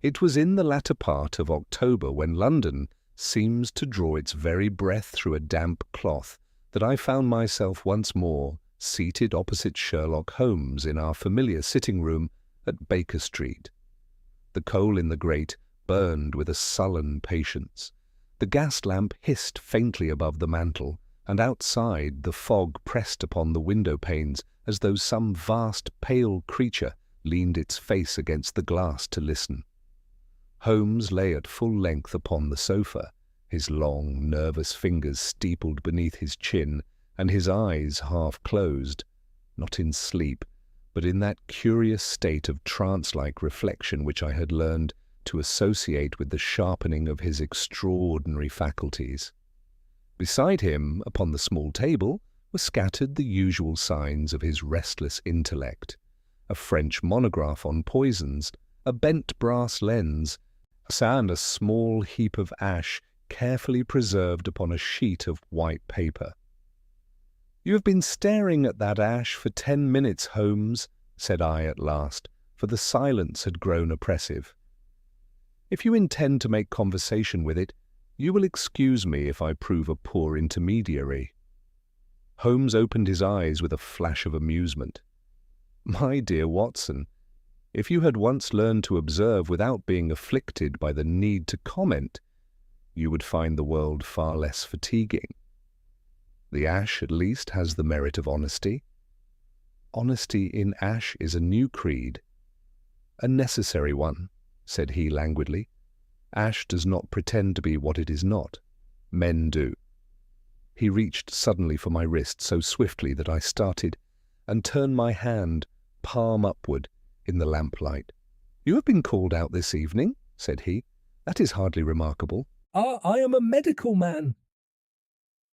It was in the latter part of October, when London seems to draw its very breath through a damp cloth, that I found myself once more seated opposite Sherlock Holmes in our familiar sitting-room at Baker Street. The coal in the grate burned with a sullen patience. The gas lamp hissed faintly above the mantel, and outside the fog pressed upon the window-panes as though some vast pale creature leaned its face against the glass to listen. Holmes lay at full length upon the sofa, his long, nervous fingers steepled beneath his chin, and his eyes half closed, not in sleep, but in that curious state of trance-like reflection which I had learned to associate with the sharpening of his extraordinary faculties. Beside him, upon the small table, were scattered the usual signs of his restless intellect: a French monograph on poisons, a bent brass lens, and a small heap of ash carefully preserved upon a sheet of white paper. "You have been staring at that ash for 10 minutes, Holmes," said I at last, for the silence had grown oppressive. "If you intend to make conversation with it, you will excuse me if I prove a poor intermediary." Holmes opened his eyes with a flash of amusement. "My dear Watson, if you had once learned to observe without being afflicted by the need to comment, you would find the world far less fatiguing. The ash, at least, has the merit of honesty. Honesty in ash is a new creed." "A necessary one," said he languidly. "Ash does not pretend to be what it is not. Men do." He reached suddenly for my wrist so swiftly that I started, and turned my hand, palm upward, in the lamplight. "You have been called out this evening," said he. "That is hardly remarkable." I am a medical man."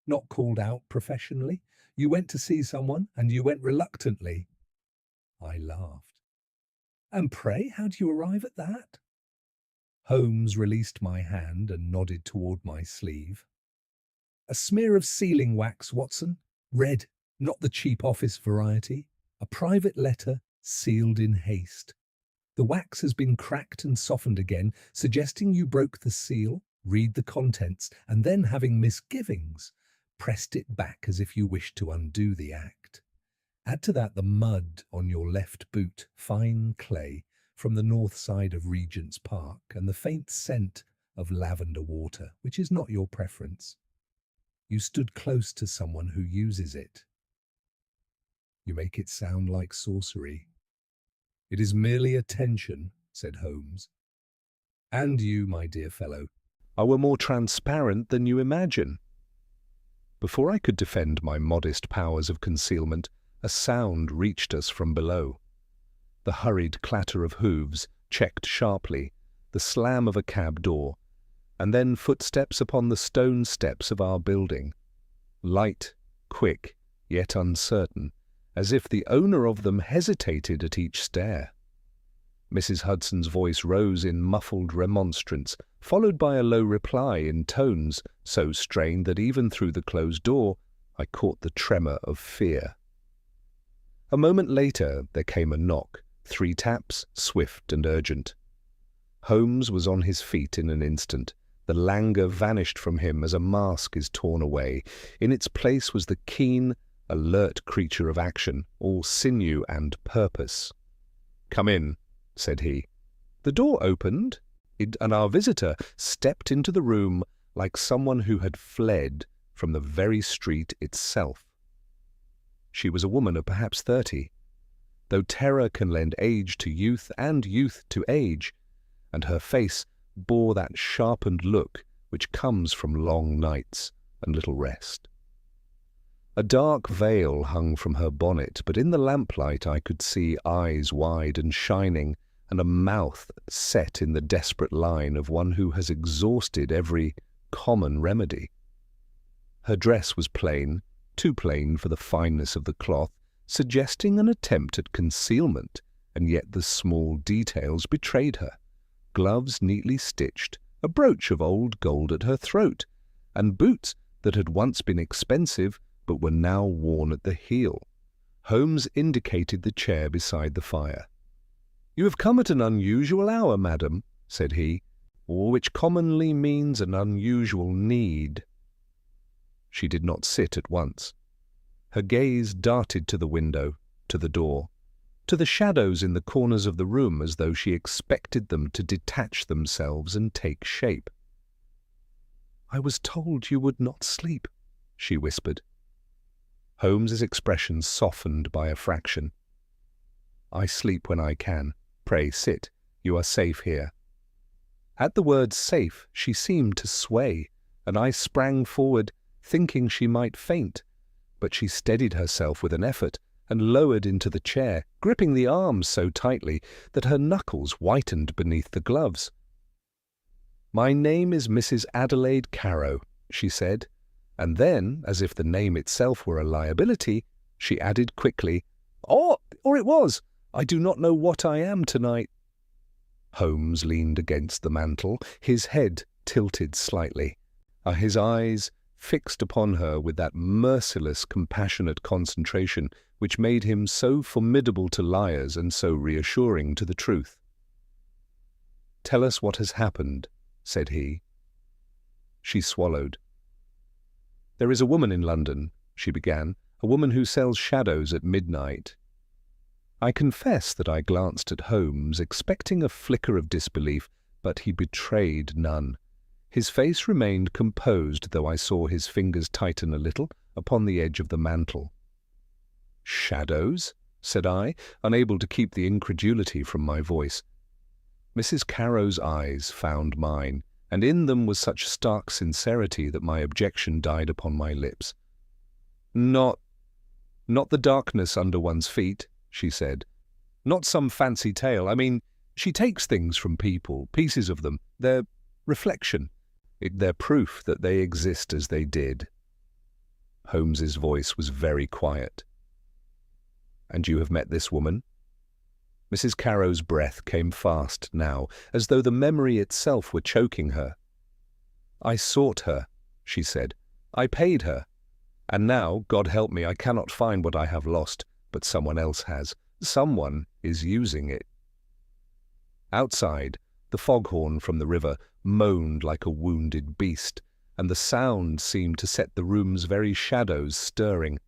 "Not called out professionally? You went to see someone, and you went reluctantly." I laughed. "And pray, how do you arrive at that?" Holmes released my hand and nodded toward my sleeve. "A smear of sealing wax, Watson. Red, not the cheap office variety. A private letter, sealed in haste. The wax has been cracked and softened again, suggesting you broke the seal, read the contents, and then, having misgivings, pressed it back as if you wished to undo the act. Add to that the mud on your left boot, fine clay, from the north side of Regent's Park, and the faint scent of lavender water, which is not your preference. You stood close to someone who uses it. You make it sound like sorcery." "It is merely attention," said Holmes. "And you, my dear fellow, are more transparent than you imagine." Before I could defend my modest powers of concealment, a sound reached us from below. The hurried clatter of hooves, checked sharply, the slam of a cab door, and then footsteps upon the stone steps of our building. Light, quick, yet uncertain, as if the owner of them hesitated at each stair. Mrs. Hudson's voice rose in muffled remonstrance, followed by a low reply in tones so strained that even through the closed door I caught the tremor of fear. A moment later there came a knock, 3 taps, swift and urgent. Holmes was on his feet in an instant. The languor vanished from him as a mask is torn away. In its place was the keen, alert creature of action, all sinew and purpose. "Come in," said he. The door opened, and our visitor stepped into the room like someone who had fled from the very street itself. She was a woman of perhaps 30, though terror can lend age to youth and youth to age, and her face bore that sharpened look which comes from long nights and little rest. A dark veil hung from her bonnet, but in the lamplight I could see eyes wide and shining, and a mouth set in the desperate line of one who has exhausted every common remedy. Her dress was plain, too plain for the fineness of the cloth, suggesting an attempt at concealment, and yet the small details betrayed her. Gloves neatly stitched, a brooch of old gold at her throat, and boots that had once been expensive but were now worn at the heel. Holmes indicated the chair beside the fire. "You have come at an unusual hour, madam," said he, or which commonly means an unusual need. She did not sit at once. Her gaze darted to the window, to the door, to the shadows in the corners of the room, as though she expected them to detach themselves and take shape. "I was told you would not sleep," she whispered. Holmes's expression softened by a fraction. "I sleep when I can. Pray sit. You are safe here." At the word safe, she seemed to sway, and I sprang forward, thinking she might faint. But she steadied herself with an effort and lowered into the chair, gripping the arms so tightly that her knuckles whitened beneath the gloves. "My name is Mrs. Adelaide Carrow," she said, and then, as if the name itself were a liability, she added quickly, or it was. "I do not know what I am tonight." Holmes leaned against the mantel, his head tilted slightly, his eyes fixed upon her with that merciless, compassionate concentration which made him so formidable to liars and so reassuring to the truth. "Tell us what has happened," said he. She swallowed. "There is a woman in London," she began, "a woman who sells shadows at midnight." I confess that I glanced at Holmes, expecting a flicker of disbelief, but he betrayed none. His face remained composed, though I saw his fingers tighten a little upon the edge of the mantle. "Shadows?" said I, unable to keep the incredulity from my voice. Mrs. Carrow's eyes found mine, and in them was such stark sincerity that my objection died upon my lips. Not the darkness under one's feet," she said. "Not some fancy tale. I mean, she takes things from people, pieces of them, their reflection, their proof that they exist as they did." Holmes's voice was very quiet. "And you have met this woman?" Mrs. Carrow's breath came fast now, as though the memory itself were choking her. "I sought her," she said. "I paid her. And now, God help me, I cannot find what I have lost, but someone else has. Someone is using it." Outside, the foghorn from the river moaned like a wounded beast, and the sound seemed to set the room's very shadows stirring.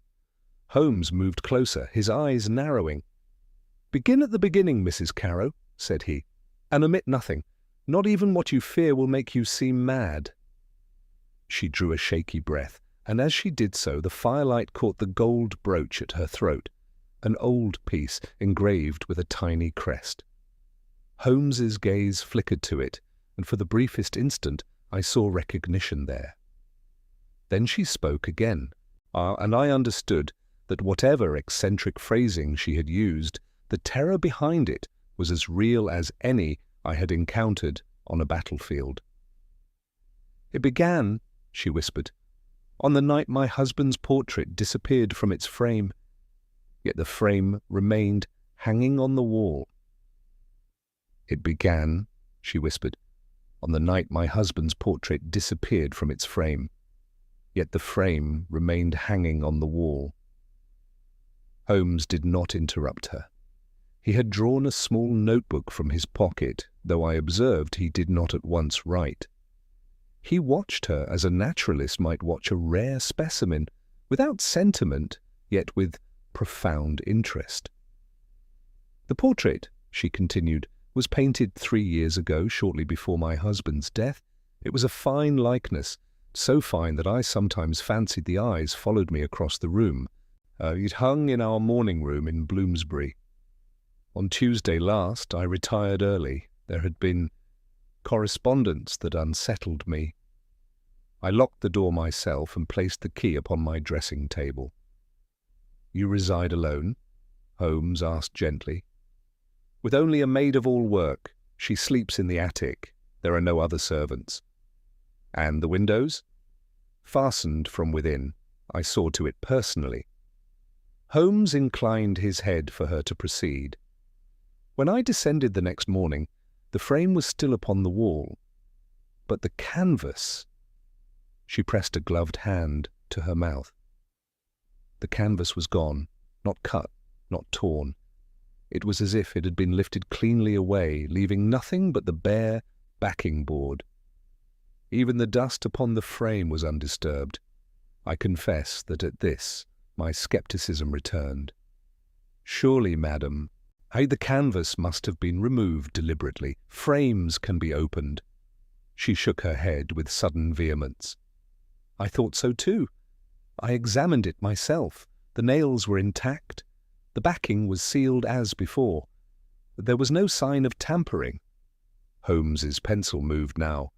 Holmes moved closer, his eyes narrowing. "Begin at the beginning, Mrs. Carrow," said he, "and omit nothing. Not even what you fear will make you seem mad." She drew a shaky breath, and as she did so the firelight caught the gold brooch at her throat, an old piece engraved with a tiny crest. Holmes's gaze flickered to it, and for the briefest instant I saw recognition there. Then she spoke again, and I understood that whatever eccentric phrasing she had used, the terror behind it was as real as any I had encountered on a battlefield. "It began," she whispered, "on the night my husband's portrait disappeared from its frame, yet the frame remained hanging on the wall." "It began," she whispered, "on the night my husband's portrait disappeared from its frame, yet the frame remained hanging on the wall." Holmes did not interrupt her. He had drawn a small notebook from his pocket, though I observed he did not at once write. He watched her as a naturalist might watch a rare specimen, without sentiment, yet with profound interest. "The portrait," she continued, "was painted 3 years ago, shortly before my husband's death. It was a fine likeness, so fine that I sometimes fancied the eyes followed me across the room. It hung in our morning room in Bloomsbury. On Tuesday last I retired early. There had been correspondence that unsettled me. I locked the door myself and placed the key upon my dressing table." "You reside alone?" Holmes asked gently. "With only a maid-of-all-work. She sleeps in the attic. There are no other servants." "And the windows?" "Fastened from within. I saw to it personally." Holmes inclined his head for her to proceed. "When I descended the next morning, the frame was still upon the wall. But the canvas—" She pressed a gloved hand to her mouth. The canvas was gone, not cut, not torn. It was as if it had been lifted cleanly away, leaving nothing but the bare, backing board. Even the dust upon the frame was undisturbed. I confess that at this, my scepticism returned. Surely, madam, the canvas must have been removed deliberately. Frames can be opened. She shook her head with sudden vehemence. I thought so too. I examined it myself. The nails were intact. The backing was sealed as before. There was no sign of tampering. Holmes's pencil moved now.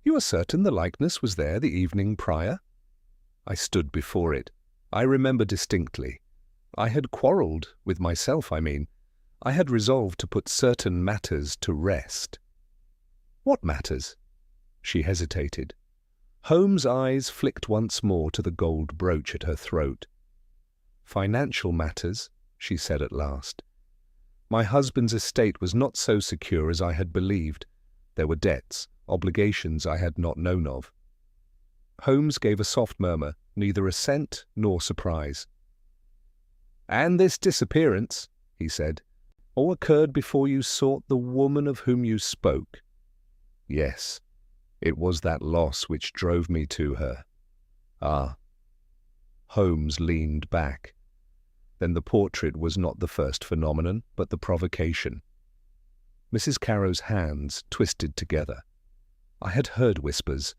You are certain the likeness was there the evening prior? I stood before it. I remember distinctly. I had quarrelled, with myself I mean. I had resolved to put certain matters to rest. What matters? She hesitated. Holmes' eyes flicked once more to the gold brooch at her throat. Financial matters, she said at last. My husband's estate was not so secure as I had believed. There were debts, obligations I had not known of. Holmes gave a soft murmur, neither assent nor surprise. And this disappearance, he said, all occurred before you sought the woman of whom you spoke. Yes, it was that loss which drove me to her. Ah. Holmes leaned back. Then the portrait was not the first phenomenon, but the provocation. Mrs. Carrow's hands twisted together. I had heard whispers,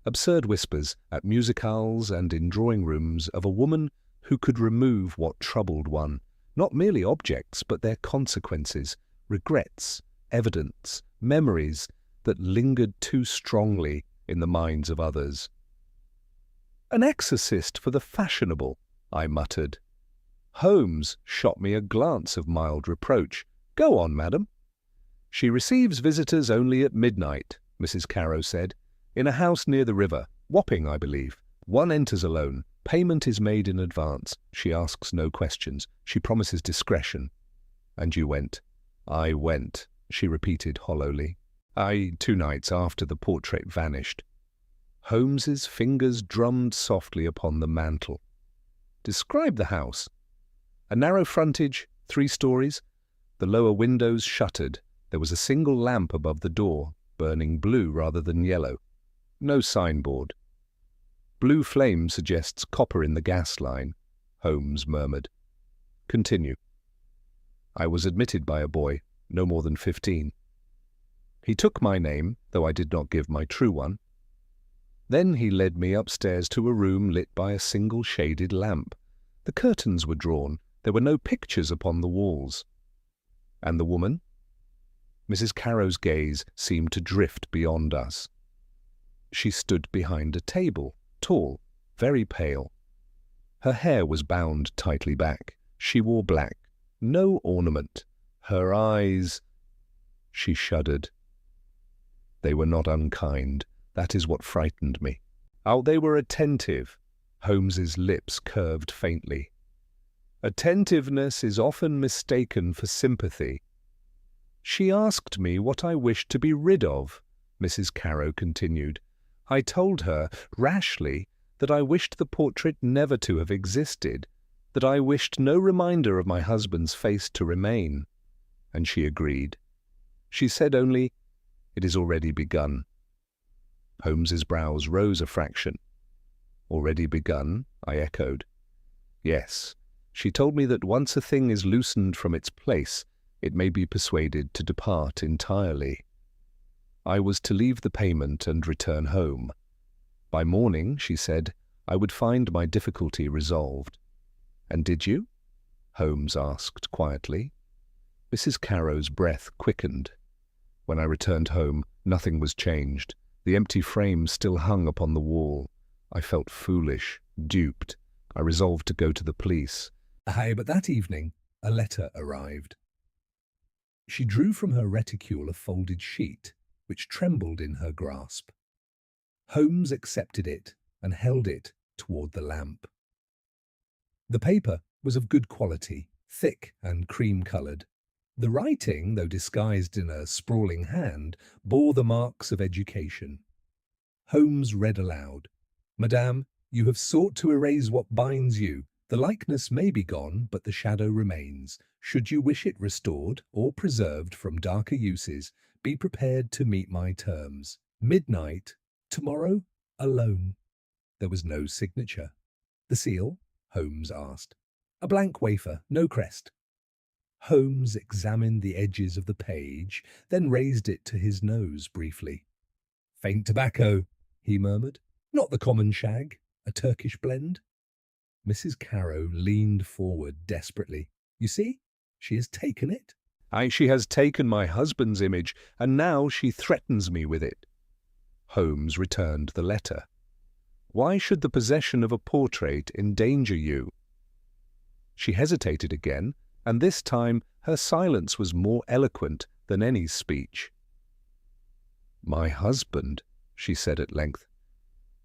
absurd whispers, at music-halls and in drawing-rooms of a woman who could remove what troubled one, not merely objects, but their consequences, regrets, evidence, memories that lingered too strongly in the minds of others. An exorcist for the fashionable, I muttered. Holmes shot me a glance of mild reproach. Go on, madam. She receives visitors only at midnight, Mrs. Carrow said, in a house near the river, Wapping, I believe. One enters alone. Payment is made in advance. She asks no questions. She promises discretion. And you went. I went, she repeated hollowly. 2 nights after the portrait vanished. Holmes's fingers drummed softly upon the mantel. Describe the house. A narrow frontage, 3 stories. The lower windows shuttered. There was a single lamp above the door, burning blue rather than yellow. No signboard. Blue flame suggests copper in the gas line, Holmes murmured. Continue. I was admitted by a boy, no more than 15. He took my name, though I did not give my true one. Then he led me upstairs to a room lit by a single shaded lamp. The curtains were drawn. There were no pictures upon the walls. And the woman? Mrs. Carrow's gaze seemed to drift beyond us. She stood behind a table, tall, very pale. Her hair was bound tightly back. She wore black, no ornament. Her eyes... She shuddered. They were not unkind. That is what frightened me. They were attentive. Holmes's lips curved faintly. Attentiveness is often mistaken for sympathy. She asked me what I wished to be rid of, Mrs. Carrow continued. I told her, rashly, that I wished the portrait never to have existed, that I wished no reminder of my husband's face to remain. And she agreed. She said only, "It is already begun." Holmes's brows rose a fraction. "Already begun?" I echoed. "Yes. She told me that once a thing is loosened from its place, it may be persuaded to depart entirely. I was to leave the payment and return home. By morning, she said, I would find my difficulty resolved. And did you?" Holmes asked quietly. Mrs. Carrow's breath quickened. When I returned home, nothing was changed. The empty frame still hung upon the wall. I felt foolish, duped. I resolved to go to the police. But that evening, a letter arrived. She drew from her reticule a folded sheet, which trembled in her grasp. Holmes accepted it and held it toward the lamp. The paper was of good quality, thick and cream-coloured. The writing, though disguised in a sprawling hand, bore the marks of education. Holmes read aloud, "Madame, you have sought to erase what binds you. The likeness may be gone, but the shadow remains. Should you wish it restored or preserved from darker uses, Be prepared to meet my terms. Midnight. Tomorrow, alone. There was no signature. The seal? Holmes asked. A blank wafer, no crest. Holmes examined the edges of the page, then raised it to his nose briefly. Faint tobacco, he murmured. Not the common shag, a Turkish blend. Mrs. Carrow leaned forward desperately. You see, she has taken it. She has taken my husband's image, and now she threatens me with it. Holmes returned the letter. Why should the possession of a portrait endanger you? She hesitated again, and this time her silence was more eloquent than any speech. My husband, she said at length,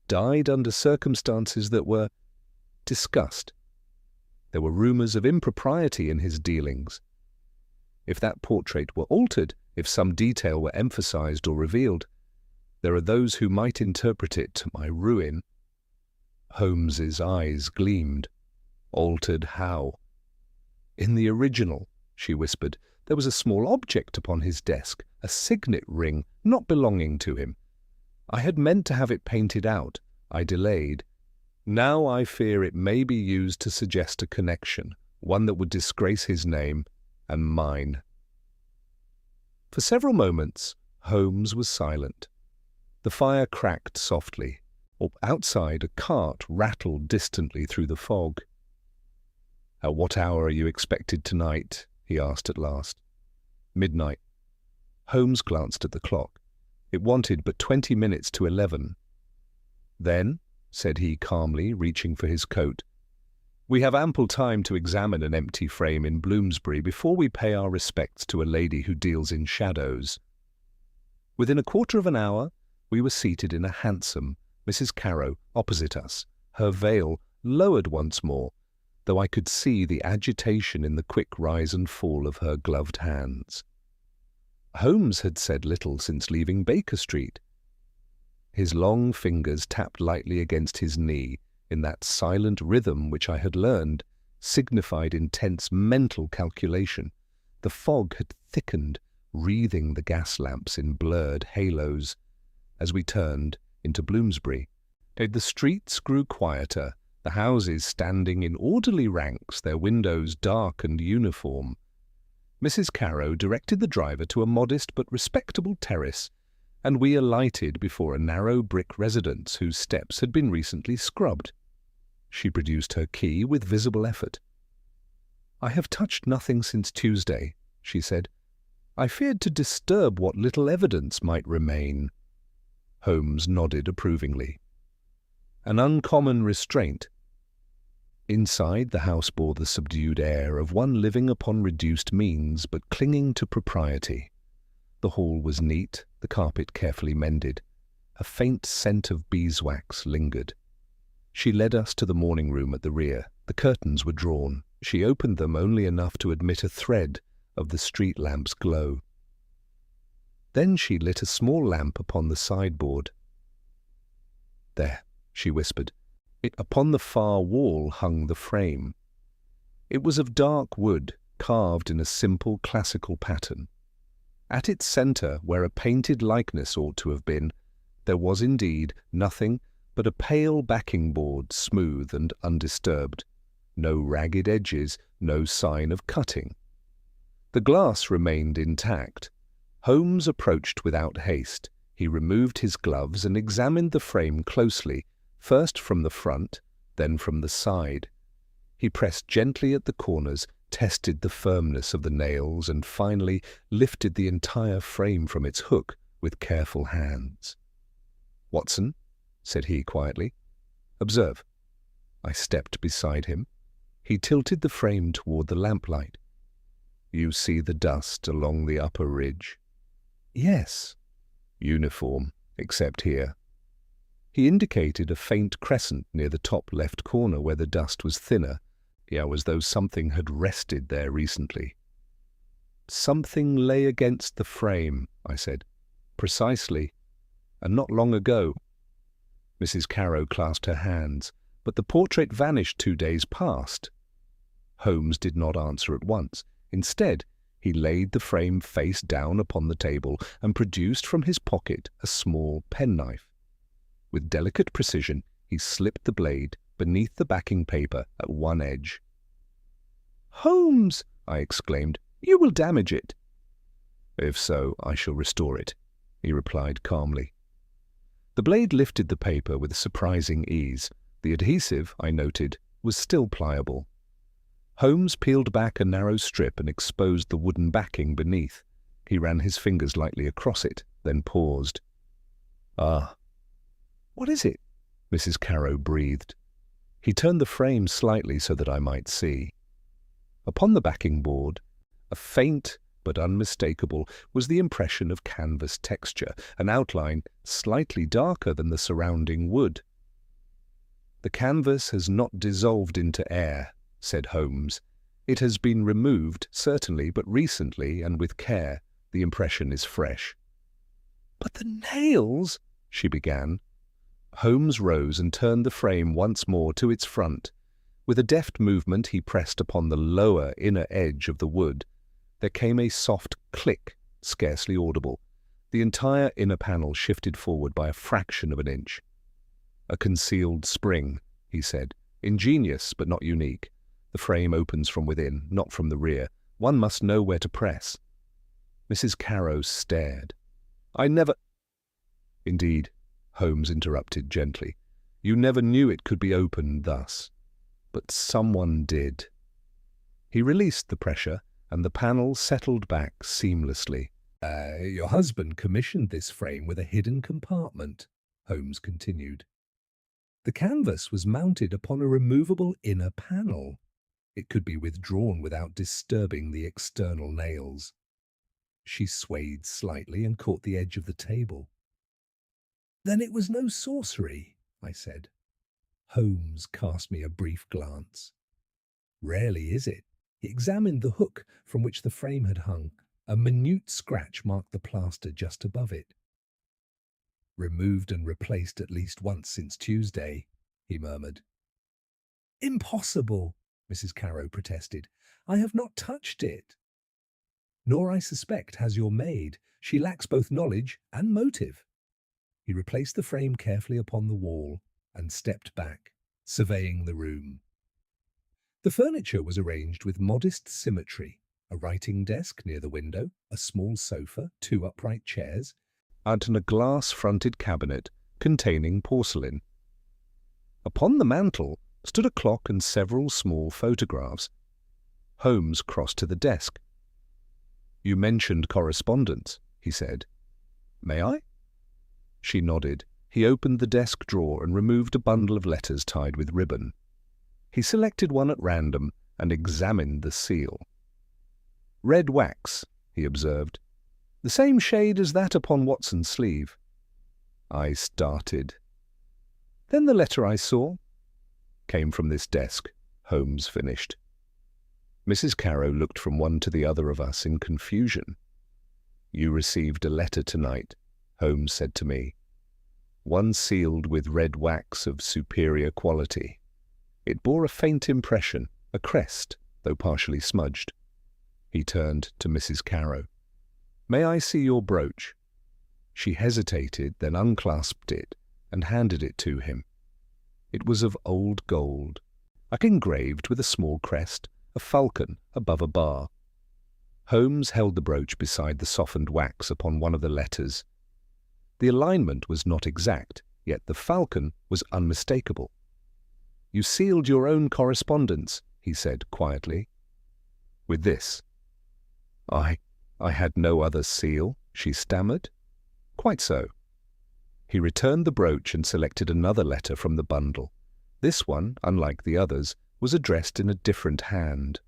died under circumstances that were discussed. There were rumours of impropriety in his dealings. If that portrait were altered, if some detail were emphasized or revealed, there are those who might interpret it to my ruin. Holmes's eyes gleamed. Altered how? In the original, she whispered, there was a small object upon his desk, a signet ring not belonging to him. I had meant to have it painted out. I delayed. Now I fear it may be used to suggest a connection, one that would disgrace his name and mine. For several moments, Holmes was silent. The fire cracked softly. Outside, a cart rattled distantly through the fog. At what hour are you expected tonight? He asked at last. Midnight. Holmes glanced at the clock. It wanted but 20 minutes to 11. Then, said he calmly, reaching for his coat, we have ample time to examine an empty frame in Bloomsbury before we pay our respects to a lady who deals in shadows. Within a quarter of an hour, we were seated in a hansom, Mrs. Carrow opposite us, her veil lowered once more, though I could see the agitation in the quick rise and fall of her gloved hands. Holmes had said little since leaving Baker Street. His long fingers tapped lightly against his knee in that silent rhythm which I had learned signified intense mental calculation. The fog had thickened, wreathing the gas lamps in blurred halos. As we turned into Bloomsbury, the streets grew quieter, the houses standing in orderly ranks, their windows dark and uniform. Mrs. Carrow directed the driver to a modest but respectable terrace, and we alighted before a narrow brick residence whose steps had been recently scrubbed. She produced her key with visible effort. I have touched nothing since Tuesday, she said. I feared to disturb what little evidence might remain. Holmes nodded approvingly. An uncommon restraint. Inside, the house bore the subdued air of one living upon reduced means but clinging to propriety. The hall was neat, the carpet carefully mended. A faint scent of beeswax lingered. She led us to the morning room at the rear. The curtains were drawn. She opened them only enough to admit a thread of the street lamp's glow. Then she lit a small lamp upon the sideboard. There, she whispered. Upon the far wall hung the frame. It was of dark wood, carved in a simple classical pattern. At its centre, where a painted likeness ought to have been, there was indeed nothing but a pale backing board, smooth and undisturbed. No ragged edges, no sign of cutting. The glass remained intact. Holmes approached without haste. He removed his gloves and examined the frame closely, first from the front, then from the side. He pressed gently at the corners, tested the firmness of the nails, and finally lifted the entire frame from its hook with careful hands. Watson, said he quietly, observe. I stepped beside him. He tilted the frame toward the lamplight. You see the dust along the upper ridge? Yes. Uniform, except here. He indicated a faint crescent near the top left corner where the dust was thinner, as though something had rested there recently. Something lay against the frame, I said. Precisely, and not long ago. Mrs. Carrow clasped her hands, but the portrait vanished 2 days past. Holmes did not answer at once. Instead, He laid the frame face down upon the table and produced from his pocket a small penknife. With delicate precision, he slipped the blade beneath the backing paper at one edge. "Holmes!" I exclaimed. "You will damage it." "If so, I shall restore it," he replied calmly. The blade lifted the paper with surprising ease. The adhesive, I noted, was still pliable. Holmes peeled back a narrow strip and exposed the wooden backing beneath. He ran his fingers lightly across it, then paused. "Ah." "What is it?" Mrs. Carrow breathed. He turned the frame slightly so that I might see. Upon the backing board, a faint but unmistakable, was the impression of canvas texture, an outline slightly darker than the surrounding wood. "The canvas has not dissolved into air," said Holmes. "It has been removed, certainly, but recently and with care. The impression is fresh." "But the nails—" she began. Holmes rose and turned the frame once more to its front. With a deft movement he pressed upon the lower inner edge of the wood. There came a soft click, scarcely audible. The entire inner panel shifted forward by a fraction of an inch. "A concealed spring," he said. "Ingenious, but not unique. The frame opens from within, not from the rear. One must know where to press." Mrs. Carrow stared. "I never—" "Indeed," Holmes interrupted gently. "You never knew it could be opened thus. But someone did." He released the pressure, and the panel settled back seamlessly. Your husband commissioned this frame with a hidden compartment," Holmes continued. "The canvas was mounted upon a removable inner panel. It could be withdrawn without disturbing the external nails." She swayed slightly and caught the edge of the table. "Then it was no sorcery," I said. Holmes cast me a brief glance. "Rarely is it." He examined the hook from which the frame had hung. A minute scratch marked the plaster just above it. "Removed and replaced at least once since Tuesday," he murmured. "Impossible," Mrs. Carrow protested. "I have not touched it." "Nor, I suspect, has your maid. She lacks both knowledge and motive." He replaced the frame carefully upon the wall and stepped back, surveying the room. The furniture was arranged with modest symmetry. A writing desk near the window, a small sofa, 2 upright chairs, and a glass-fronted cabinet containing porcelain. Upon the mantel stood a clock and several small photographs. Holmes crossed to the desk. "You mentioned correspondence," he said. "May I?" She nodded. He opened the desk drawer and removed a bundle of letters tied with ribbon. He selected one at random and examined the seal. "Red wax," he observed. "The same shade as that upon Watson's sleeve." I started. "Then the letter I saw—" "Came from this desk," Holmes finished. Mrs. Carrow looked from one to the other of us in confusion. "You received a letter tonight," Holmes said to me. "One sealed with red wax of superior quality. It bore a faint impression, a crest, though partially smudged." He turned to Mrs. Carrow. "May I see your brooch?" She hesitated, then unclasped it and handed it to him. It was of old gold, engraved with a small crest, a falcon above a bar. Holmes held the brooch beside the softened wax upon one of the letters. The alignment was not exact, yet the falcon was unmistakable. "You sealed your own correspondence," he said quietly. "With this?" I had no other seal," she stammered. "Quite so." He returned the brooch and selected another letter from the bundle. This one, unlike the others, was addressed in a different hand.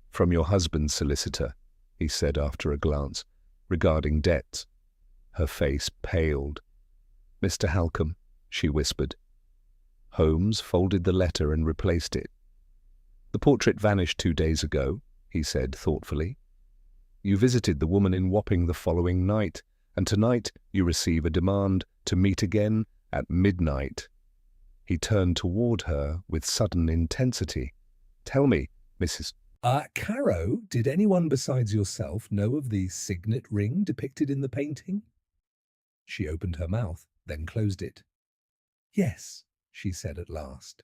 "From your husband's solicitor," he said after a glance, "regarding debts." Her face paled. "Mr. Halcombe," she whispered. Holmes folded the letter and replaced it. "The portrait vanished 2 days ago," he said thoughtfully. "You visited the woman in Wapping the following night, and tonight you receive a demand to meet again at midnight." He turned toward her with sudden intensity. "Tell me, Mrs. Caro, did anyone besides yourself know of the signet ring depicted in the painting? She opened her mouth, then closed it. Yes, she said at last.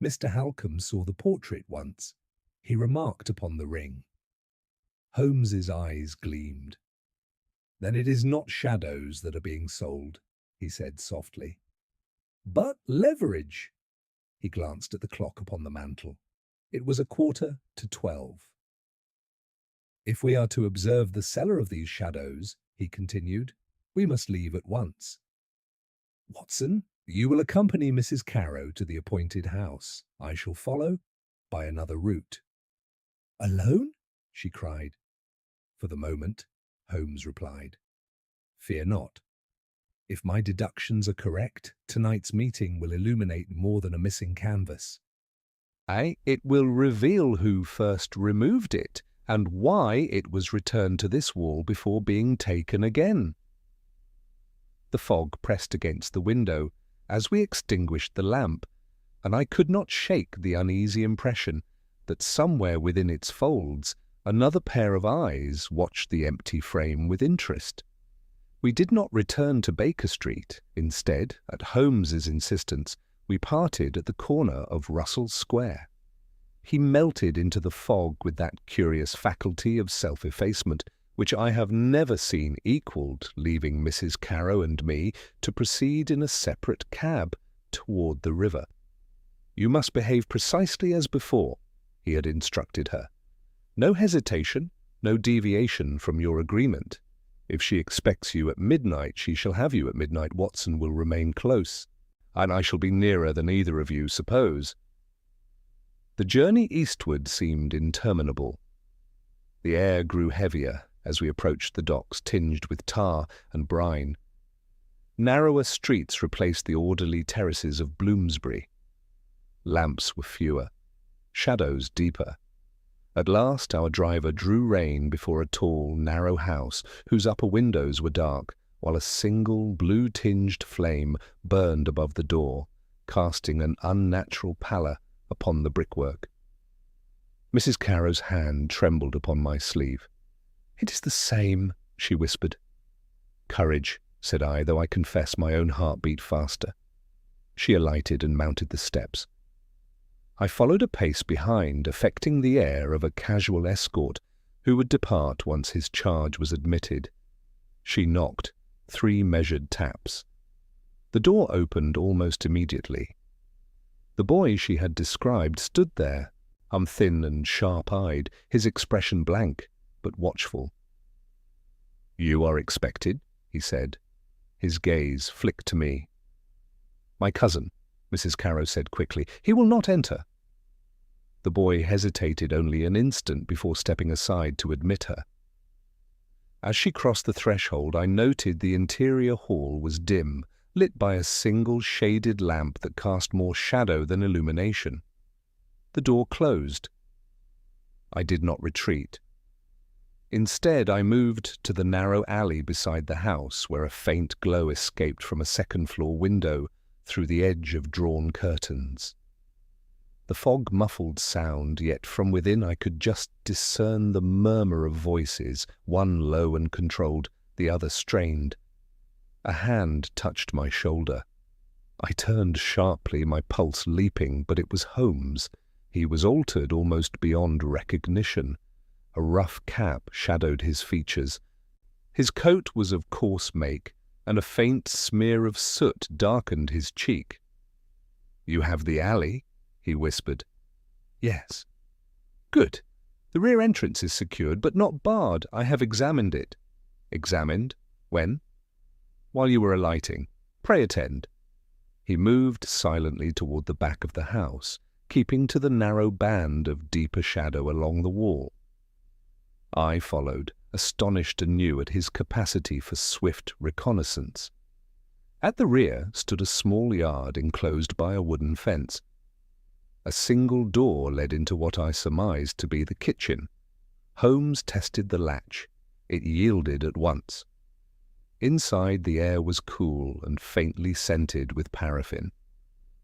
Mr. Halcombe saw the portrait once. He remarked upon the ring. Holmes's eyes gleamed. Then it is not shadows that are being sold, he said softly. But leverage. He glanced at the clock upon the mantel. It was 11:45. If we are to observe the seller of these shadows, he continued, we must leave at once. Watson, you will accompany Mrs. Caro to the appointed house. I shall follow by another route. Alone? She cried. For the moment, Holmes replied. Fear not. If my deductions are correct, tonight's meeting will illuminate more than a missing canvas. It will reveal who first removed it, and why it was returned to this wall before being taken again. The fog pressed against the window as we extinguished the lamp, and I could not shake the uneasy impression that somewhere within its folds another pair of eyes watched the empty frame with interest. We did not return to Baker Street. Instead, at Holmes's insistence, we parted at the corner of Russell Square. He melted into the fog with that curious faculty of self-effacement which I have never seen equalled, leaving Mrs. Caro and me to proceed in a separate cab toward the river. You must behave precisely as before, he had instructed her. No hesitation, no deviation from your agreement. If she expects you at midnight, she shall have you at midnight. Watson will remain close, and I shall be nearer than either of you suppose. The journey eastward seemed interminable. The air grew heavier as we approached the docks tinged with tar and brine. Narrower streets replaced the orderly terraces of Bloomsbury. Lamps were fewer, shadows deeper. At last our driver drew rein before a tall, narrow house whose upper windows were dark, while a single blue-tinged flame burned above the door, casting an unnatural pallor upon the brickwork. Mrs. Caro's hand trembled upon my sleeve. "It is the same," she whispered. "Courage," said I, though I confess my own heart beat faster. She alighted and mounted the steps. I followed a pace behind, affecting the air of a casual escort who would depart once his charge was admitted. She knocked, 3 measured taps. The door opened almost immediately. The boy she had described stood there, thin and sharp-eyed, his expression blank, but watchful. "You are expected," he said. His gaze flicked to me. "My cousin," Mrs. Caro said quickly. "He will not enter." The boy hesitated only an instant before stepping aside to admit her. As she crossed the threshold, I noted the interior hall was dim, lit by a single shaded lamp that cast more shadow than illumination. The door closed. I did not retreat. Instead, I moved to the narrow alley beside the house, where a faint glow escaped from a second-floor window through the edge of drawn curtains. The fog muffled sound, yet from within I could just discern the murmur of voices, one low and controlled, the other strained. A hand touched my shoulder. I turned sharply, my pulse leaping, but it was Holmes. He was altered almost beyond recognition. A rough cap shadowed his features. His coat was of coarse make, and a faint smear of soot darkened his cheek. "You have the alley?" he whispered. "Yes." "Good. The rear entrance is secured, but not barred. I have examined it." "Examined? When?" "While you were alighting. Pray attend." He moved silently toward the back of the house, keeping to the narrow band of deeper shadow along the wall. I followed, astonished anew at his capacity for swift reconnaissance. At the rear stood a small yard enclosed by a wooden fence. A single door led into what I surmised to be the kitchen. Holmes tested the latch. It yielded at once. Inside, the air was cool and faintly scented with paraffin.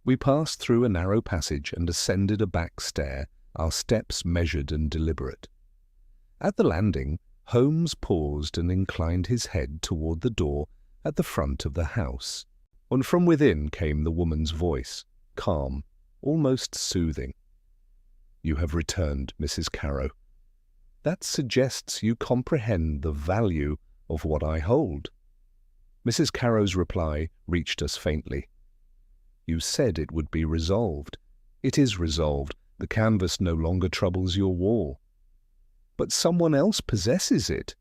We passed through a narrow passage and ascended a back stair our steps measured and deliberate. At the landing, Holmes paused and inclined his head toward the door at the front of the house. And from within came the woman's voice, calm, almost soothing. "You have returned, Mrs. Carrow. That suggests you comprehend the value of what I hold." Mrs. Carrow's reply reached us faintly. "You said it would be resolved. It is resolved. The canvas no longer troubles your wall." "But someone else possesses it."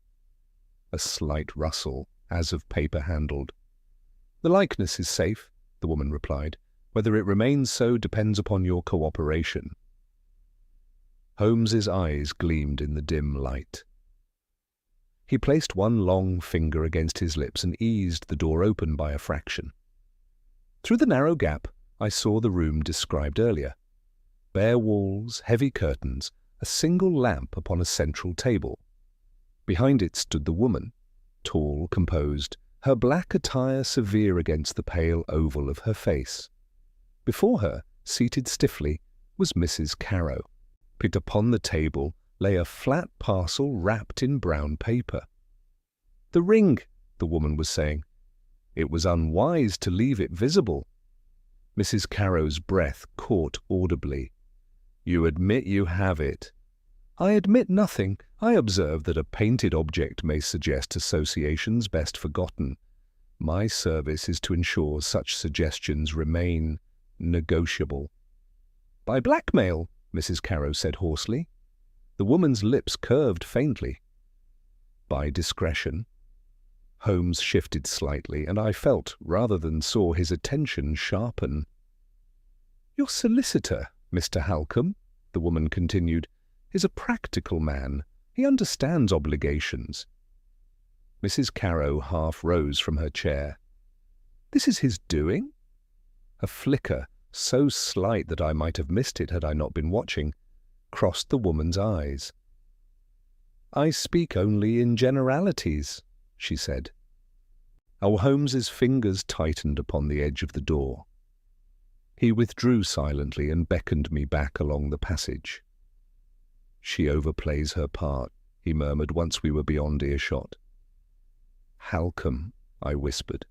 A slight rustle, as of paper handled. "The likeness is safe," the woman replied. "Whether it remains so depends upon your cooperation." Holmes's eyes gleamed in the dim light. He placed one long finger against his lips and eased the door open by a fraction. Through the narrow gap, I saw the room described earlier. Bare walls, heavy curtains, a single lamp upon a central table. Behind it stood the woman, tall, composed, her black attire severe against the pale oval of her face. Before her, seated stiffly, was Mrs. Carrow. Picked upon the table lay a flat parcel wrapped in brown paper. "The ring," the woman was saying. "It was unwise to leave it visible." Mrs. Carrow's breath caught audibly. "You admit you have it." "I admit nothing. I observe that a painted object may suggest associations best forgotten. My service is to ensure such suggestions remain negotiable." "By blackmail," Mrs. Carrow said hoarsely. The woman's lips curved faintly. "By discretion." Holmes shifted slightly, and I felt, rather than saw, his attention sharpen. "Your solicitor, Mr. Halcombe," the woman continued, "is a practical man. He understands obligations." Mrs. Carrow half rose from her chair. "This is his doing?" A flicker, so slight that I might have missed it had I not been watching, crossed the woman's eyes. "I speak only in generalities," she said. Holmes's fingers tightened upon the edge of the door. He withdrew silently and beckoned me back along the passage. "She overplays her part," he murmured once we were beyond earshot. "Halcombe," I whispered.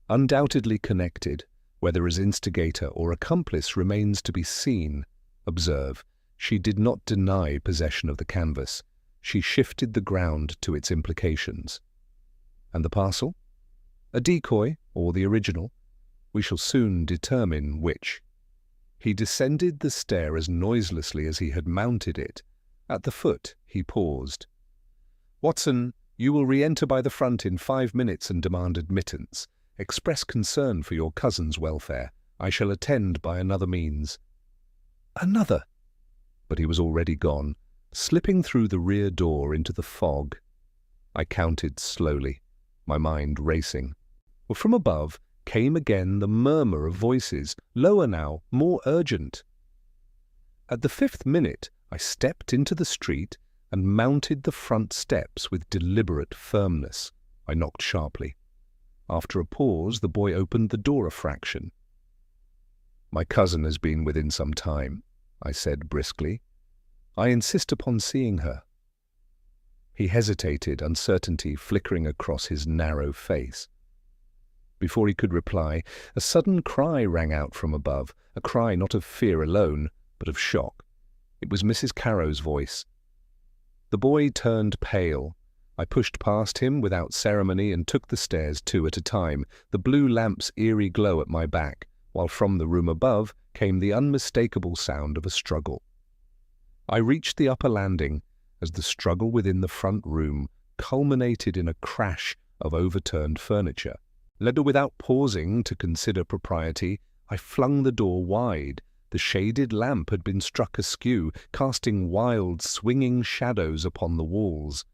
Undoubtedly connected, whether as instigator or accomplice remains to be seen. Observe, she did not deny possession of the canvas. She shifted the ground to its implications. And the parcel? A decoy, or the original? We shall soon determine which. He descended the stair as noiselessly as he had mounted it. At the foot, he paused. "Watson, you will re-enter by the front in 5 minutes and demand admittance. Express concern for your cousin's welfare. I shall attend by another means." "Another?" But he was already gone, slipping through the rear door into the fog. I counted slowly, my mind racing. From above came again the murmur of voices, lower now, more urgent. At the 5th minute, I stepped into the street and mounted the front steps with deliberate firmness. I knocked sharply. After a pause, the boy opened the door a fraction. "My cousin has been within some time," I said briskly. "I insist upon seeing her." He hesitated, uncertainty flickering across his narrow face. Before he could reply, a sudden cry rang out from above, a cry not of fear alone, but of shock. It was Mrs. Carrow's voice. The boy turned pale. I pushed past him without ceremony and took the stairs 2 at a time, the blue lamp's eerie glow at my back, while from the room above came the unmistakable sound of a struggle. I reached the upper landing as the struggle within the front room culminated in a crash of overturned furniture. Without pausing to consider propriety, I flung the door wide. The shaded lamp had been struck askew, casting wild, swinging shadows upon the walls.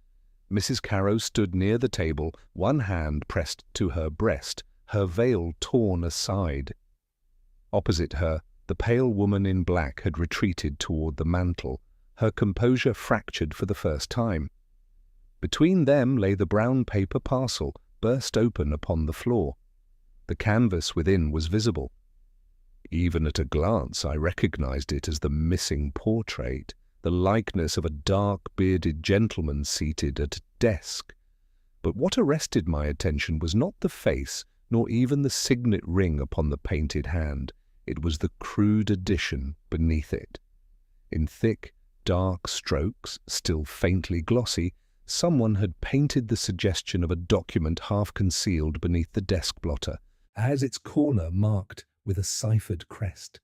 Mrs. Carrow stood near the table, one hand pressed to her breast, her veil torn aside. Opposite her, the pale woman in black had retreated toward the mantel, her composure fractured for the first time. Between them lay the brown paper parcel, burst open upon the floor. The canvas within was visible. Even at a glance I recognized it as the missing portrait, the likeness of a dark, bearded gentleman seated at a desk. But what arrested my attention was not the face, nor even the signet ring upon the painted hand. It was the crude addition beneath it. In thick, dark strokes, still faintly glossy, someone had painted the suggestion of a document half concealed beneath the desk blotter, as its corner marked with a ciphered crest.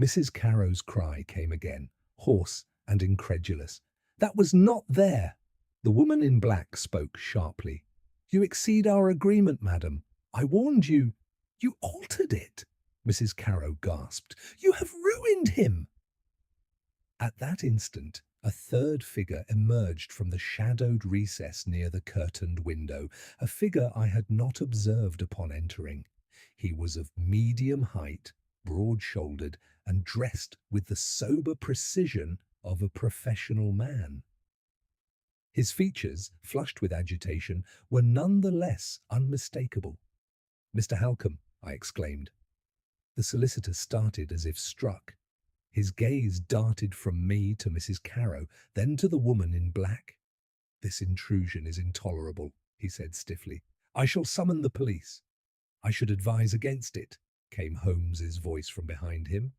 Mrs. Carrow's cry came again, hoarse and incredulous. "That was not there!" The woman in black spoke sharply. "You exceed our agreement, madam. I warned you." "You altered it!" Mrs. Carrow gasped. "You have ruined him!" At that instant, a third figure emerged from the shadowed recess near the curtained window, a figure I had not observed upon entering. He was of medium height, broad-shouldered, and dressed with the sober precision of a professional man. His features, flushed with agitation, were none the less unmistakable. "Mr. Halcombe," I exclaimed. The solicitor started as if struck. His gaze darted from me to Mrs. Carrow, then to the woman in black. "This intrusion is intolerable," he said stiffly. "I shall summon the police." "I should advise against it," came Holmes's voice from behind him.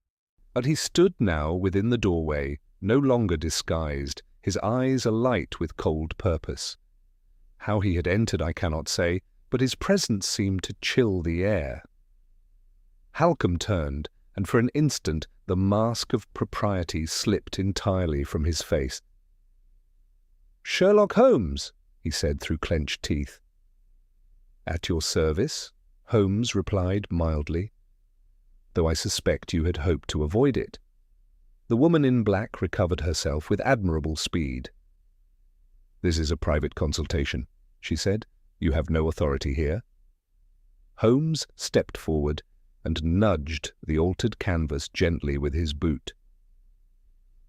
But he stood now within the doorway, no longer disguised, his eyes alight with cold purpose. How he had entered I cannot say, but his presence seemed to chill the air. Halcombe turned, and for an instant the mask of propriety slipped entirely from his face. "Sherlock Holmes," he said through clenched teeth. "At your service," Holmes replied mildly, "though I suspect you had hoped to avoid it." The woman in black recovered herself with admirable speed. "This is a private consultation," she said. "You have no authority here." Holmes stepped forward and nudged the altered canvas gently with his boot.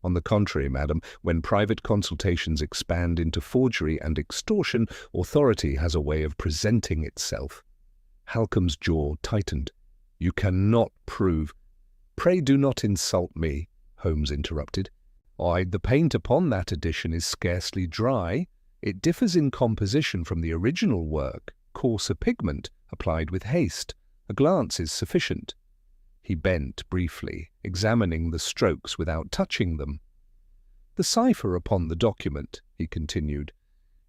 "On the contrary, madam, when private consultations expand into forgery and extortion, authority has a way of presenting itself." Halcombe's jaw tightened. "You cannot prove—" "Pray do not insult me," Holmes interrupted. "Why, the paint upon that edition is scarcely dry. It differs in composition from the original work, coarser pigment, applied with haste. A glance is sufficient." He bent briefly, examining the strokes without touching them. "The cipher upon the document," he continued,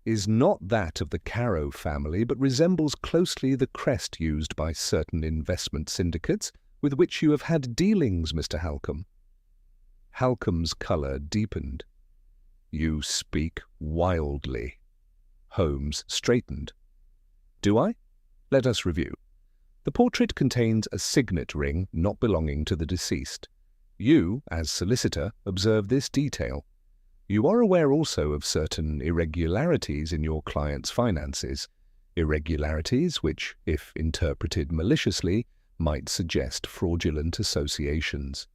"is not that of the Carrow family, but resembles closely the crest used by certain investment syndicates with which you have had dealings, Mr. Halcombe." Halcombe's colour deepened. "You speak wildly." Holmes straightened. "Do I? Let us review. The portrait contains a signet ring not belonging to the deceased. You, as solicitor, observe this detail. You are aware also of certain irregularities in your client's finances, irregularities which, if interpreted maliciously, might suggest fraudulent associations."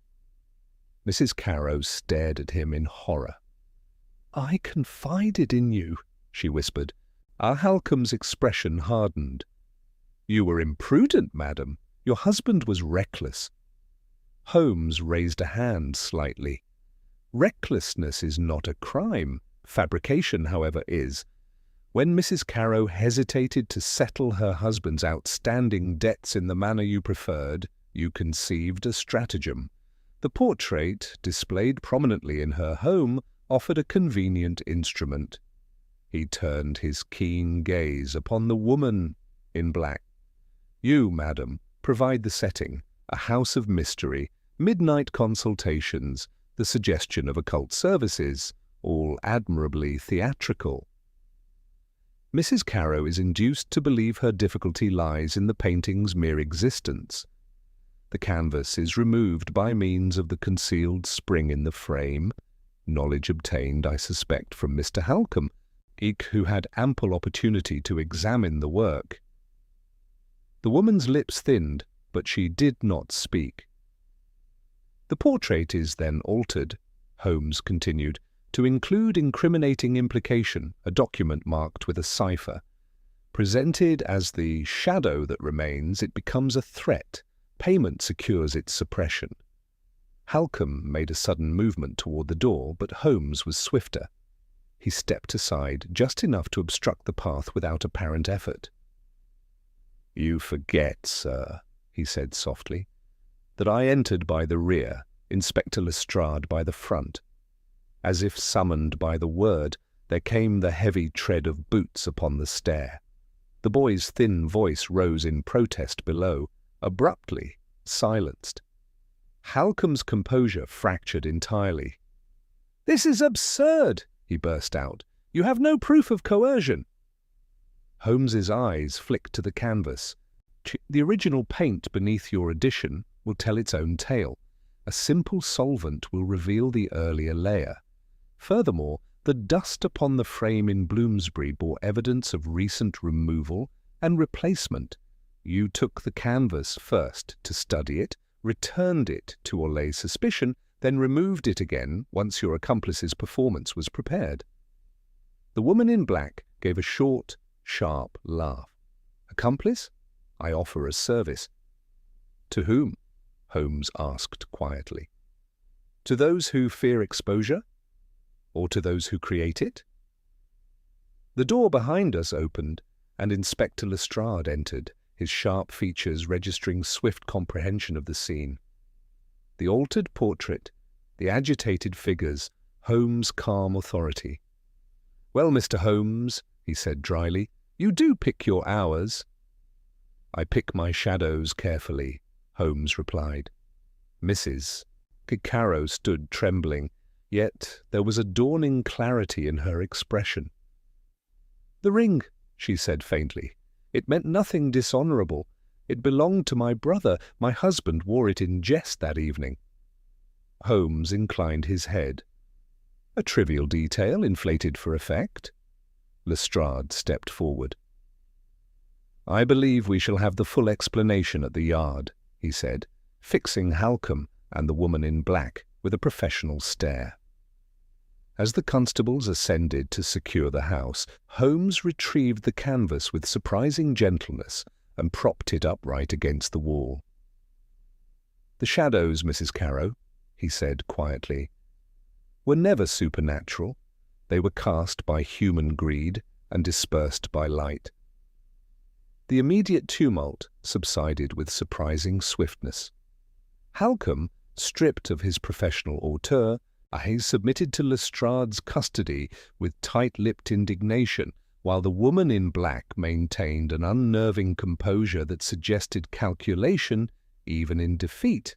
Mrs. Carrow stared at him in horror. "I confided in you," she whispered. Our Halcombe's expression hardened. "You were imprudent, madam. Your husband was reckless." Holmes raised a hand slightly. "Recklessness is not a crime. Fabrication, however, is. When Mrs. Carrow hesitated to settle her husband's outstanding debts in the manner you preferred, you conceived a stratagem. The portrait, displayed prominently in her home, offered a convenient instrument." He turned his keen gaze upon the woman in black. "You, madam, provide the setting, a house of mystery, midnight consultations, the suggestion of occult services, all admirably theatrical." Mrs. Carrow is induced to believe her difficulty lies in the painting's mere existence. The canvas is removed by means of the concealed spring in the frame, knowledge obtained, I suspect, from Mr. Halcombe, who had ample opportunity to examine the work. The woman's lips thinned, but she did not speak. "The portrait is then altered," Holmes continued, "to include incriminating implication, a document marked with a cipher. Presented as the shadow that remains, it becomes a threat, Payment secures its suppression. Halcombe made a sudden movement toward the door, but Holmes was swifter. He stepped aside just enough to obstruct the path without apparent effort. "You forget, sir," he said softly, "that I entered by the rear, Inspector Lestrade by the front." As if summoned by the word, there came the heavy tread of boots upon the stair. The boy's thin voice rose in protest below, abruptly silenced. Halcombe's composure fractured entirely. "This is absurd!" he burst out. "You have no proof of coercion." Holmes's eyes flicked to the canvas. "The original paint beneath your edition will tell its own tale. A simple solvent will reveal the earlier layer. Furthermore, the dust upon the frame in Bloomsbury bore evidence of recent removal and replacement. You took the canvas first to study it, returned it to allay suspicion, then removed it again once your accomplice's performance was prepared." The woman in black gave a short, sharp laugh. "Accomplice? I offer a service." "To whom?" Holmes asked quietly. "To those who fear exposure? Or to those who create it?" The door behind us opened, and Inspector Lestrade entered, his sharp features registering swift comprehension of the scene. The altered portrait, the agitated figures, Holmes' calm authority. "Well, Mr. Holmes," he said dryly, "you do pick your hours." "I pick my shadows carefully," Holmes replied. Mrs. Caro stood trembling, yet there was a dawning clarity in her expression. "The ring," she said faintly. "It meant nothing dishonourable. It belonged to my brother. My husband wore it in jest that evening." Holmes inclined his head. "A trivial detail inflated for effect." Lestrade stepped forward. "I believe we shall have the full explanation at the Yard," he said, fixing Halcombe and the woman in black with a professional stare. As the constables ascended to secure the house, Holmes retrieved the canvas with surprising gentleness and propped it upright against the wall. "The shadows, Mrs. Caro," he said quietly, "were never supernatural. They were cast by human greed and dispersed by light." The immediate tumult subsided with surprising swiftness. Halcombe, stripped of his professional hauteur, I submitted to Lestrade's custody with tight-lipped indignation, while the woman in black maintained an unnerving composure that suggested calculation even in defeat.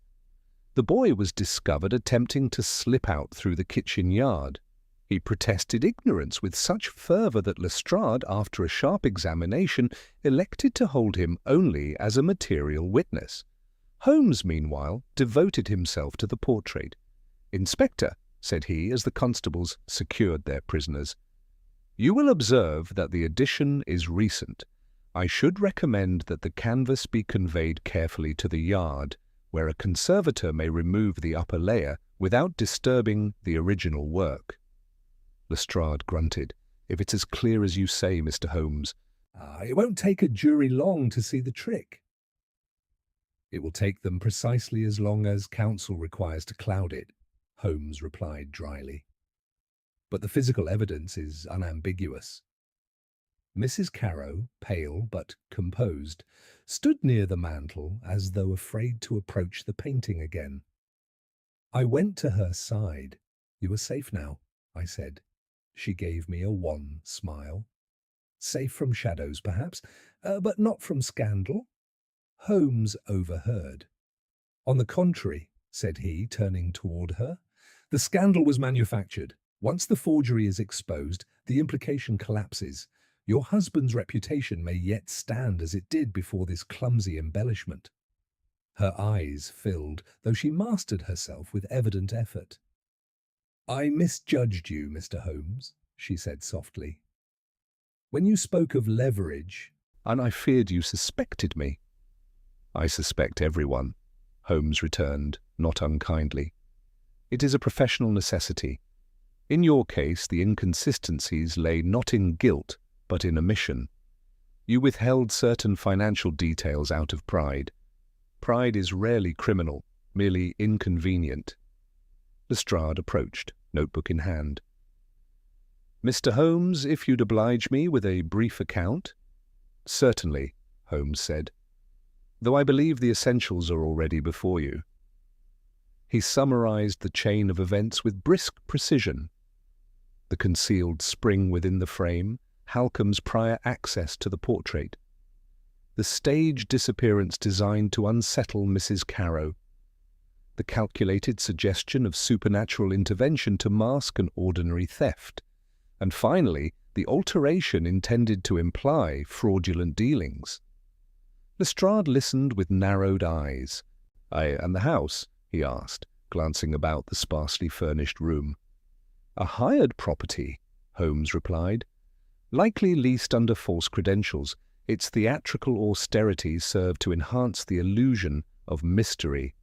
The boy was discovered attempting to slip out through the kitchen yard. He protested ignorance with such fervour that Lestrade, after a sharp examination, elected to hold him only as a material witness. Holmes, meanwhile, devoted himself to the portrait. "Inspector," said he, as the constables secured their prisoners, "you will observe that the addition is recent. I should recommend that the canvas be conveyed carefully to the Yard, where a conservator may remove the upper layer without disturbing the original work." Lestrade grunted. "If it's as clear as you say, Mr. Holmes, it won't take a jury long to see the trick." "It will take them precisely as long as counsel requires to cloud it," Holmes replied dryly. "But the physical evidence is unambiguous." Mrs. Caro, pale but composed, stood near the mantel as though afraid to approach the painting again. I went to her side. "You are safe now," I said. She gave me a wan smile. "Safe from shadows, perhaps, but not from scandal." Holmes overheard. "On the contrary," said he, turning toward her, "the scandal was manufactured. Once the forgery is exposed, the implication collapses. Your husband's reputation may yet stand as it did before this clumsy embellishment." Her eyes filled, though she mastered herself with evident effort. "I misjudged you, Mr. Holmes," she said softly. "When you spoke of leverage, and I feared you suspected me." "I suspect everyone," Holmes returned, not unkindly. "It is a professional necessity. In your case, the inconsistencies lay not in guilt, but in omission. You withheld certain financial details out of pride. Pride is rarely criminal, merely inconvenient. Lestrade approached, notebook in hand. "Mr. Holmes, if you'd oblige me with a brief account." "Certainly," Holmes said, "though I believe the essentials are already before you." He summarized the chain of events with brisk precision. The concealed spring within the frame, Halcombe's prior access to the portrait, the stage disappearance designed to unsettle Mrs. Carrow, the calculated suggestion of supernatural intervention to mask an ordinary theft, and finally, the alteration intended to imply fraudulent dealings. Lestrade listened with narrowed eyes. "And the house?" he asked, glancing about the sparsely furnished room. "A hired property," Holmes replied. "Likely leased under false credentials. Its theatrical austerities serve to enhance the illusion of mystery.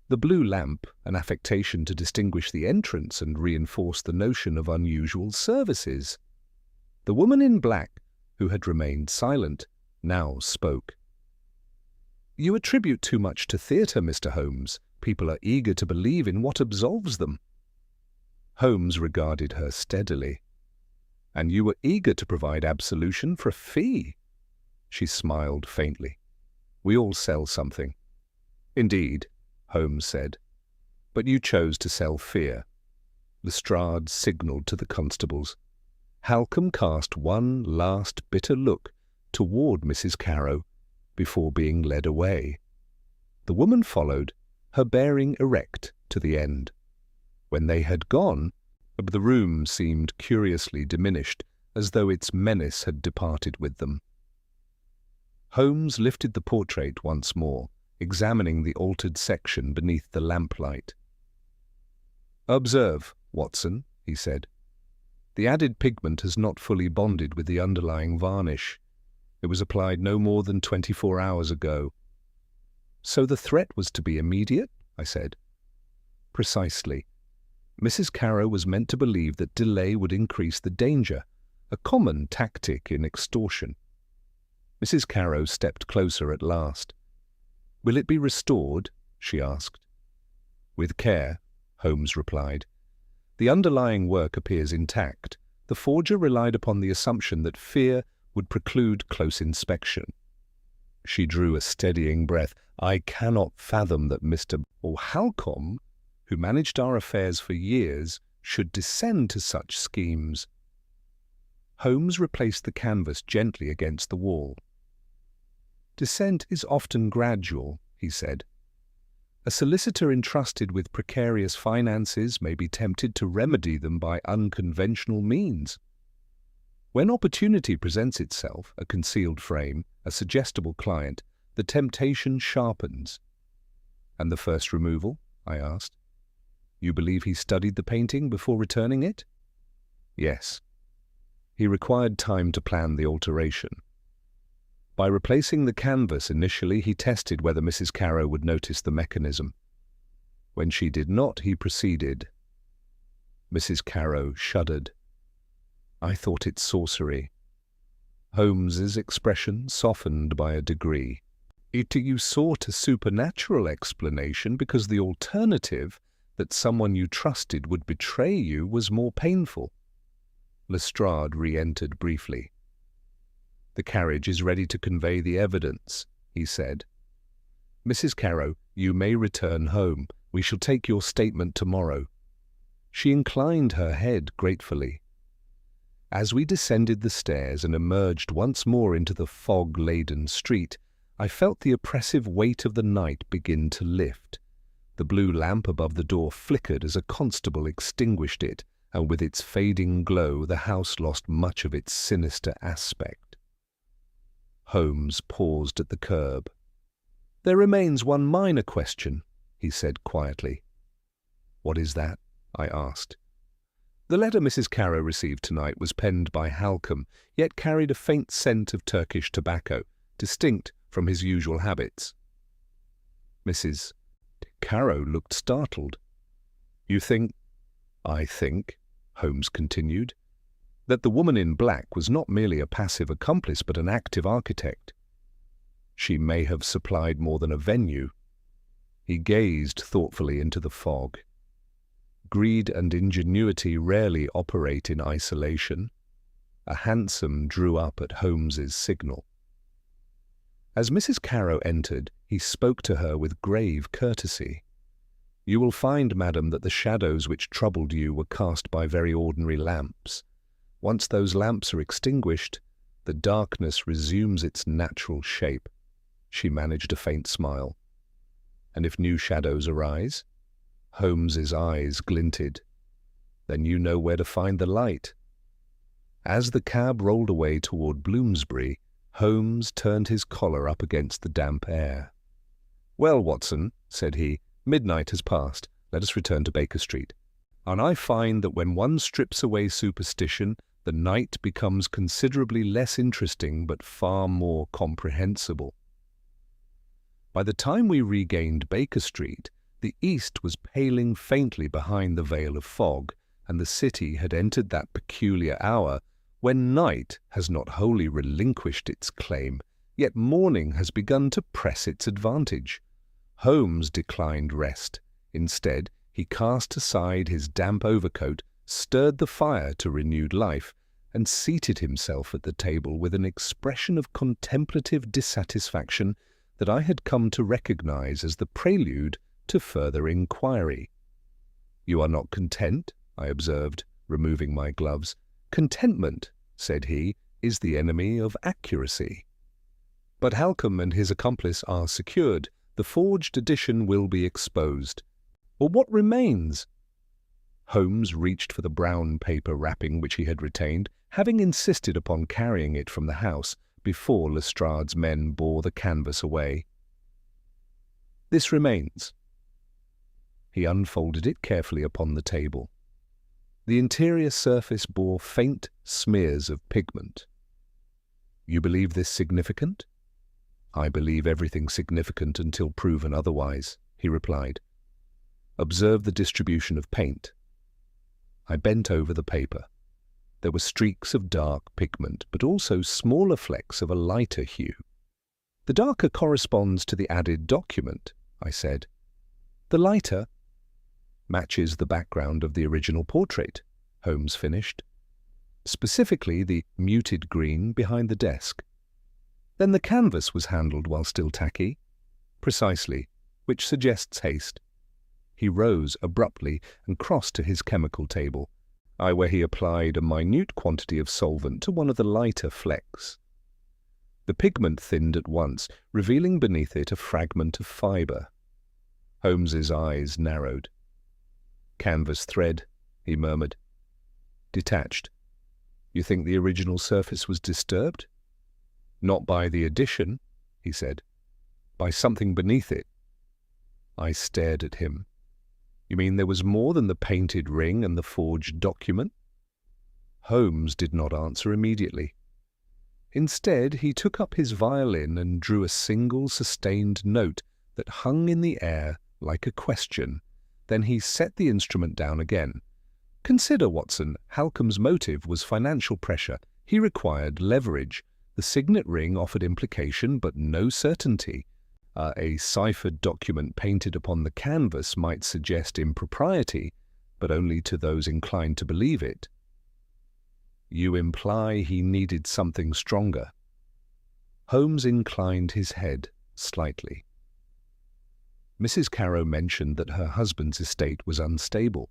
The blue lamp, an affectation to distinguish the entrance and reinforce the notion of unusual services." The woman in black, who had remained silent, now spoke. "You attribute too much to theatre, Mr. Holmes. People are eager to believe in what absolves them." Holmes regarded her steadily. "And you were eager to provide absolution for a fee." She smiled faintly. "We all sell something." "Indeed," Holmes said. "But you chose to sell fear." Lestrade signalled to the constables. Halcombe cast one last bitter look toward Mrs. Carrow before being led away. The woman followed, her bearing erect to the end. When they had gone, the room seemed curiously diminished, as though its menace had departed with them. Holmes lifted the portrait once more, examining the altered section beneath the lamplight. "Observe, Watson," he said. "The added pigment has not fully bonded with the underlying varnish. It was applied no more than 24 hours ago." "So the threat was to be immediate?" I said. "Precisely. Mrs. Carrow was meant to believe that delay would increase the danger, a common tactic in extortion." Mrs. Carrow stepped closer at last. "Will it be restored?" she asked. "With care," Holmes replied. "The underlying work appears intact. The forger relied upon the assumption that fear would preclude close inspection." She drew a steadying breath. "I cannot fathom that Mr. Halcombe, who managed our affairs for years, should descend to such schemes." Holmes replaced the canvas gently against the wall. "Descent is often gradual," he said. "A solicitor entrusted with precarious finances may be tempted to remedy them by unconventional means. When opportunity presents itself, a concealed frame, a suggestible client, the temptation sharpens." "And the first removal?" I asked. "You believe he studied the painting before returning it?" "Yes. He required time to plan the alteration. By replacing the canvas initially, he tested whether Mrs. Carrow would notice the mechanism. When she did not, he proceeded." Mrs. Carrow shuddered. "I thought it sorcery." Holmes's expression softened by a degree. "You sought a supernatural explanation because the alternative, that someone you trusted would betray you, was more painful." Lestrade re-entered briefly. "The carriage is ready to convey the evidence," he said. "Mrs. Carrow, you may return home. We shall take your statement tomorrow." She inclined her head gratefully. As we descended the stairs and emerged once more into the fog-laden street, I felt the oppressive weight of the night begin to lift. The blue lamp above the door flickered as a constable extinguished it, and with its fading glow the house lost much of its sinister aspect. Holmes paused at the curb. "There remains one minor question," he said quietly. "What is that?" I asked. "The letter Mrs. Carrow received tonight was penned by Halcombe, yet carried a faint scent of Turkish tobacco, distinct from his usual habits." Mrs. Carrow looked startled. "You think—" "I think," Holmes continued, "that the woman in black was not merely a passive accomplice but an active architect. She may have supplied more than a venue. He gazed thoughtfully into the fog. Greed and ingenuity rarely operate in isolation. A hansom drew up at Holmes's signal. As Mrs. Carrow entered, he spoke to her with grave courtesy. "You will find, madam, that the shadows which troubled you were cast by very ordinary lamps. Once those lamps are extinguished, the darkness resumes its natural shape." She managed a faint smile. "And if new shadows arise?" Holmes's eyes glinted. "Then you know where to find the light." As the cab rolled away toward Bloomsbury, Holmes turned his collar up against the damp air. "Well, Watson," said he, "midnight has passed. Let us return to Baker Street. And I find that when one strips away superstition, the night becomes considerably less interesting but far more comprehensible." By the time we regained Baker Street, the east was paling faintly behind the veil of fog, and the city had entered that peculiar hour when night has not wholly relinquished its claim, yet morning has begun to press its advantage. Holmes declined rest. Instead, he cast aside his damp overcoat, stirred the fire to renewed life, and seated himself at the table with an expression of contemplative dissatisfaction that I had come to recognize as the prelude to further inquiry. "You are not content?" I observed, removing my gloves. "Contentment," said he, "is the enemy of accuracy. But Halcombe and his accomplice are secured. The forged edition will be exposed. Well, what remains?" Holmes reached for the brown paper wrapping which he had retained, having insisted upon carrying it from the house before Lestrade's men bore the canvas away. "This remains." He unfolded it carefully upon the table. The interior surface bore faint smears of pigment. "You believe this significant?" "I believe everything significant until proven otherwise," he replied. "Observe the distribution of paint." I bent over the paper. There were streaks of dark pigment, but also smaller flecks of a lighter hue. "The darker corresponds to the added document," I said. "The lighter matches the background of the original portrait," Holmes finished. "Specifically the muted green behind the desk." "Then the canvas was handled while still tacky?" "Precisely, which suggests haste." He rose abruptly and crossed to his chemical table, where he applied a minute quantity of solvent to one of the lighter flecks. The pigment thinned at once, revealing beneath it a fragment of fibre. Holmes's eyes narrowed. "Canvas thread," he murmured. "Detached. You think the original surface was disturbed?" "Not by the addition," he said. "By something beneath it." I stared at him. "You mean there was more than the painted ring and the forged document?" Holmes did not answer immediately. Instead, he took up his violin and drew a single sustained note that hung in the air like a question. Then he set the instrument down again. "Consider, Watson, Halcombe's motive was financial pressure. He required leverage. The signet ring offered implication, but no certainty. A ciphered document painted upon the canvas might suggest impropriety, but only to those inclined to believe it." "You imply he needed something stronger." Holmes inclined his head slightly. "Mrs. Carrow mentioned that her husband's estate was unstable.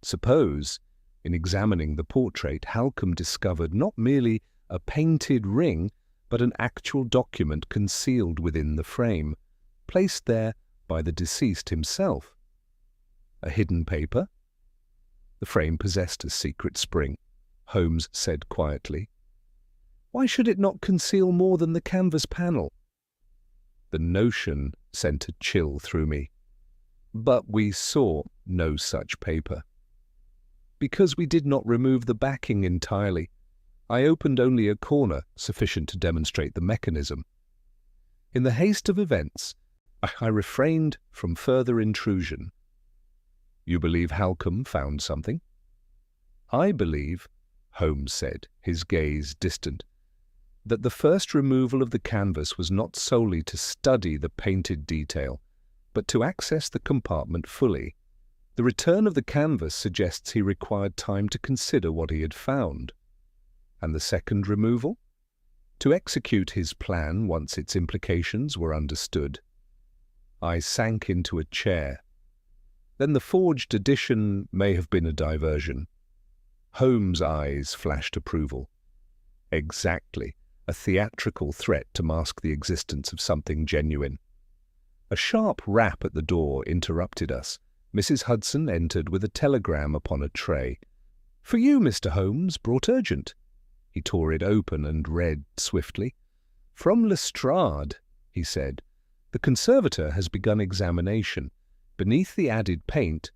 Suppose, in examining the portrait, Halcombe discovered not merely a painted ring, but an actual document concealed within the frame, placed there by the deceased himself. A hidden paper? The frame possessed a secret spring," Holmes said quietly. "Why should it not conceal more than the canvas panel?" The notion sent a chill through me. "But we saw no such paper." "Because we did not remove the backing entirely. I opened only a corner sufficient to demonstrate the mechanism. In the haste of events, I refrained from further intrusion." "You believe Halcombe found something?" "I believe," Holmes said, his gaze distant, that the first removal of the canvas was not solely to study the painted detail, but to access the compartment fully. The return of the canvas suggests he required time to consider what he had found. And the second removal? To execute his plan once its implications were understood. I sank into a chair. Then the forged edition may have been a diversion. Holmes' eyes flashed approval. Exactly, a theatrical threat to mask the existence of something genuine. A sharp rap at the door interrupted us. Mrs. Hudson entered with a telegram upon a tray. "For you, Mr. Holmes, brought urgent." He tore it open and read swiftly. "From Lestrade," he said. "The conservator has begun examination. Beneath the added paint,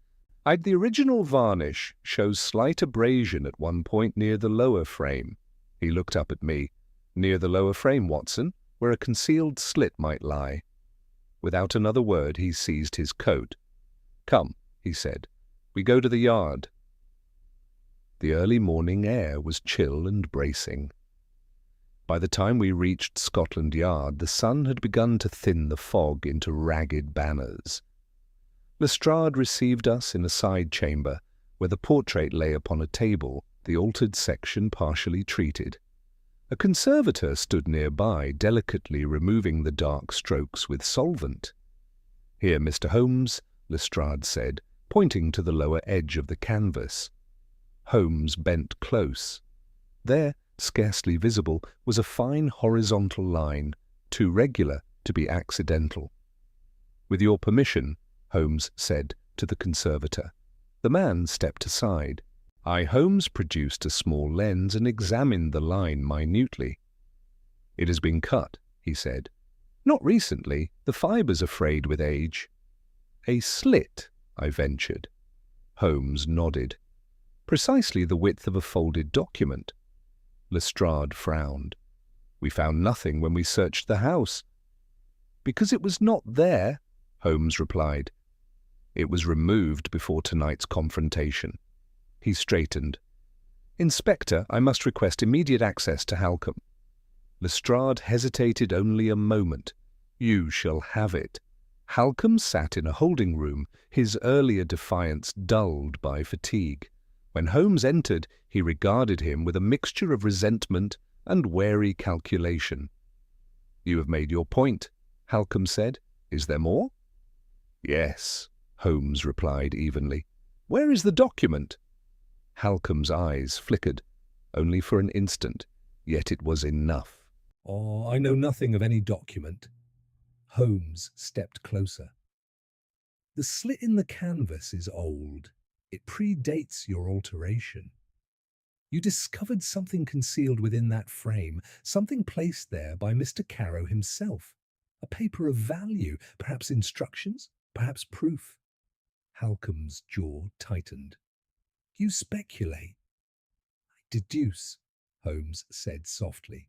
the original varnish shows slight abrasion at one point near the lower frame." He looked up at me. "Near the lower frame, Watson, where a concealed slit might lie." Without another word, he seized his coat. "Come," he said, "we go to the yard." The early morning air was chill and bracing. By the time we reached Scotland Yard, the sun had begun to thin the fog into ragged banners. Lestrade received us in a side chamber, where the portrait lay upon a table, the altered section partially treated. A conservator stood nearby, delicately removing the dark strokes with solvent. "Here, Mr. Holmes," Lestrade said, pointing to the lower edge of the canvas. Holmes bent close. There, scarcely visible, was a fine horizontal line, too regular to be accidental. "With your permission," Holmes said to the conservator. The man stepped aside. Holmes produced a small lens and examined the line minutely. "It has been cut," he said. "Not recently. The fibres are frayed with age." "A slit," I ventured. Holmes nodded. "Precisely the width of a folded document." Lestrade frowned. "We found nothing when we searched the house." "Because it was not there," Holmes replied. "It was removed before tonight's confrontation." He straightened. "Inspector, I must request immediate access to Halcombe." Lestrade hesitated only a moment. "You shall have it." Halcombe sat in a holding room, his earlier defiance dulled by fatigue. When Holmes entered, he regarded him with a mixture of resentment and wary calculation. "You have made your point," Halcombe said. "Is there more?" "Yes," Holmes replied evenly. "Where is the document?" Halcombe's eyes flickered, only for an instant, yet it was enough. "Oh, I know nothing of any document." Holmes stepped closer. "The slit in the canvas is old. It predates your alteration. You discovered something concealed within that frame, something placed there by Mr. Carrow himself. A paper of value, perhaps instructions, perhaps proof." Halcombe's jaw tightened. "You speculate." "I deduce," Holmes said softly.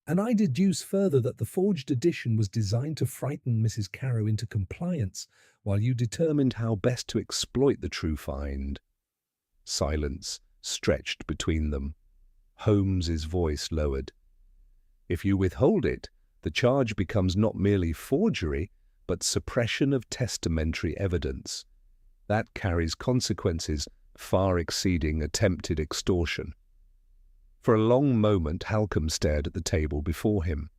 "And I deduce further that the forged edition was designed to frighten Mrs. Carrow into compliance, while you determined how best to exploit the true find." Silence stretched between them. Holmes's voice lowered. "If you withhold it, the charge becomes not merely forgery, but suppression of testamentary evidence. That carries consequences far exceeding attempted extortion." For a long moment Halcombe stared at the table before him.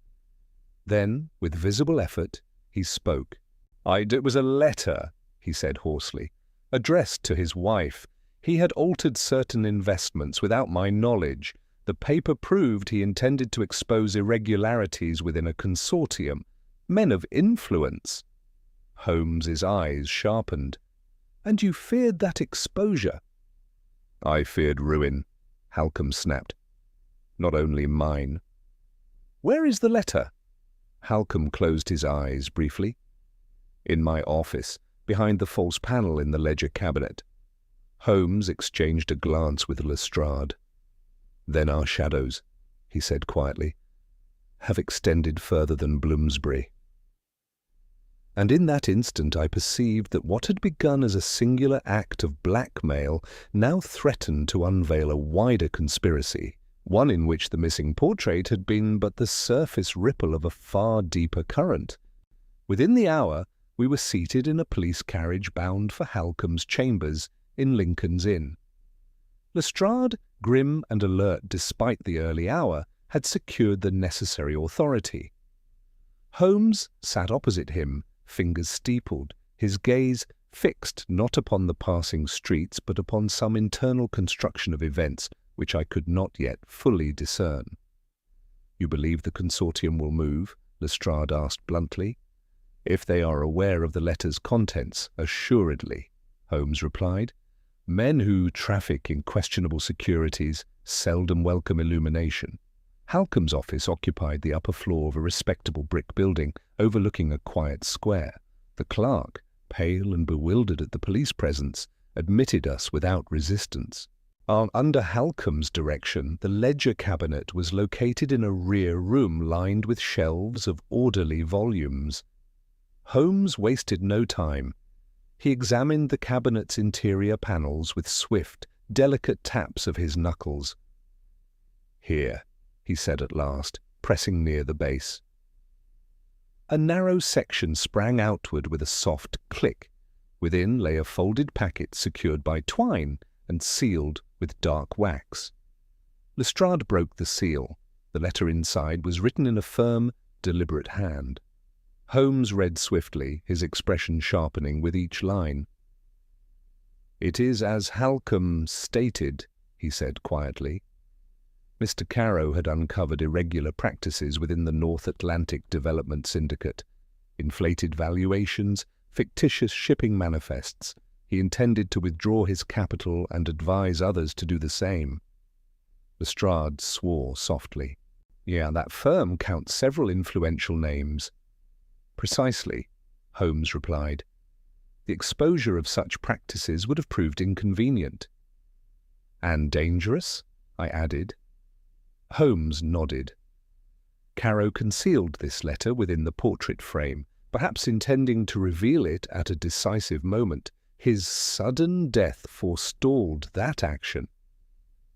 Then, with visible effort, he spoke. "It was a letter," he said hoarsely, "addressed to his wife. He had altered certain investments without my knowledge. The paper proved he intended to expose irregularities within a consortium, men of influence." Holmes's eyes sharpened. "And you feared that exposure?" "I feared ruin," Halcombe snapped. "Not only mine." "Where is the letter?" Halcombe closed his eyes briefly. "In my office, behind the false panel in the ledger cabinet." Holmes exchanged a glance with Lestrade. "Then our shadows," he said quietly, "have extended further than Bloomsbury." And in that instant I perceived that what had begun as a singular act of blackmail now threatened to unveil a wider conspiracy one in which the missing portrait had been but the surface ripple of a far deeper current. Within the hour, we were seated in a police carriage bound for Halcombe's chambers in Lincoln's Inn. Lestrade, grim and alert despite the early hour, had secured the necessary authority. Holmes sat opposite him, fingers steepled, his gaze fixed not upon the passing streets but upon some internal construction of events which I could not yet fully discern. "You believe the consortium will move?" Lestrade asked bluntly. "If they are aware of the letter's contents, assuredly," Holmes replied. "Men who traffic in questionable securities seldom welcome illumination." Halcombe's office occupied the upper floor of a respectable brick building overlooking a quiet square. The clerk, pale and bewildered at the police presence, admitted us without resistance. Under Halcombe's direction, the ledger cabinet was located in a rear room lined with shelves of orderly volumes. Holmes wasted no time. He examined the cabinet's interior panels with swift, delicate taps of his knuckles. "Here," he said at last, pressing near the base. A narrow section sprang outward with a soft click. Within lay a folded packet secured by twine and sealed with dark wax. Lestrade broke the seal. The letter inside was written in a firm, deliberate hand. Holmes read swiftly, his expression sharpening with each line. "It is as Halcombe stated," he said quietly. Mr. Carow had uncovered irregular practices within the North Atlantic Development Syndicate. Inflated valuations, fictitious shipping manifests. He intended to withdraw his capital and advise others to do the same. Lestrade swore softly. "Yeah, that firm counts several influential names." "Precisely," Holmes replied. "The exposure of such practices would have proved inconvenient." "And dangerous?" I added. Holmes nodded. Carow concealed this letter within the portrait frame, perhaps intending to reveal it at a decisive moment. His sudden death forestalled that action.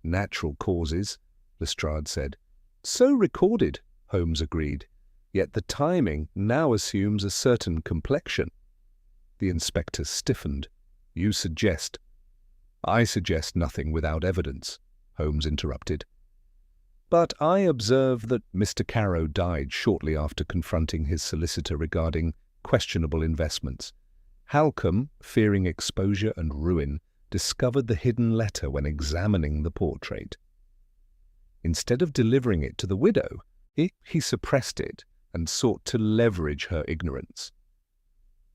"Natural causes," Lestrade said. "So recorded," Holmes agreed. "Yet the timing now assumes a certain complexion." The inspector stiffened. "You suggest—" "I suggest nothing without evidence," Holmes interrupted. "But I observe that Mr. Carow died shortly after confronting his solicitor regarding questionable investments. Halcombe, fearing exposure and ruin, discovered the hidden letter when examining the portrait. Instead of delivering it to the widow, he suppressed it and sought to leverage her ignorance."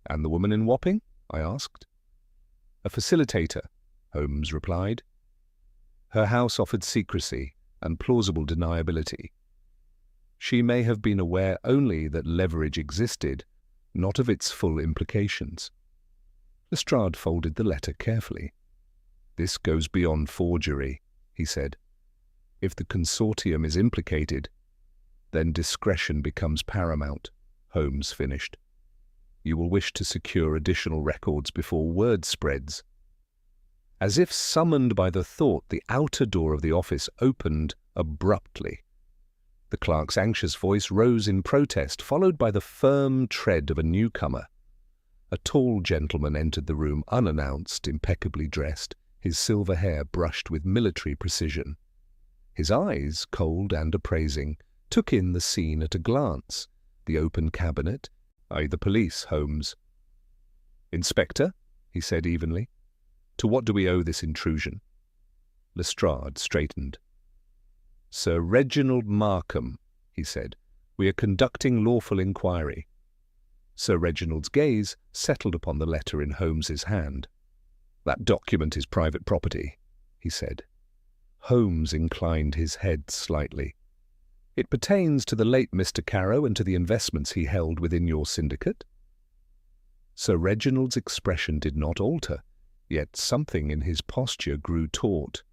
"And the woman in Wapping?" I asked. "A facilitator," Holmes replied. "Her house offered secrecy and plausible deniability. She may have been aware only that leverage existed, not of its full implications." Lestrade folded the letter carefully. "This goes beyond forgery," he said. "If the consortium is implicated, then discretion becomes paramount," Holmes finished. "You will wish to secure additional records before word spreads." As if summoned by the thought, the outer door of the office opened abruptly. The clerk's anxious voice rose in protest, followed by the firm tread of a newcomer. A tall gentleman entered the room unannounced, impeccably dressed, his silver hair brushed with military precision. His eyes, cold and appraising, took in the scene at a glance. The open cabinet. "The police, Holmes." "Inspector," he said evenly, "to what do we owe this intrusion?" Lestrade straightened. "Sir Reginald Markham," he said, "we are conducting lawful inquiry." Sir Reginald's gaze settled upon the letter in Holmes's hand. "That document is private property," he said. Holmes inclined his head slightly. "It pertains to the late Mr. Carow and to the investments he held within your syndicate." Sir Reginald's expression did not alter, yet something in his posture grew taut.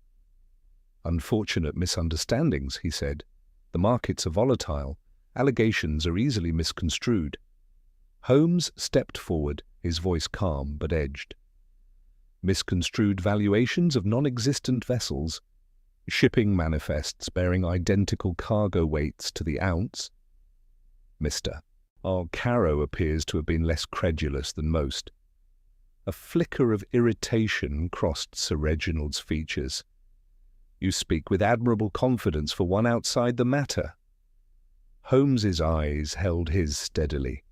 "Unfortunate misunderstandings," he said. "The markets are volatile. Allegations are easily misconstrued." Holmes stepped forward, his voice calm but edged. "Misconstrued valuations of non-existent vessels. Shipping manifests bearing identical cargo weights to the ounce. Mr. Caro appears to have been less credulous than most. A flicker of irritation crossed Sir Reginald's features. You speak with admirable confidence for one outside the matter. Holmes's eyes held his steadily.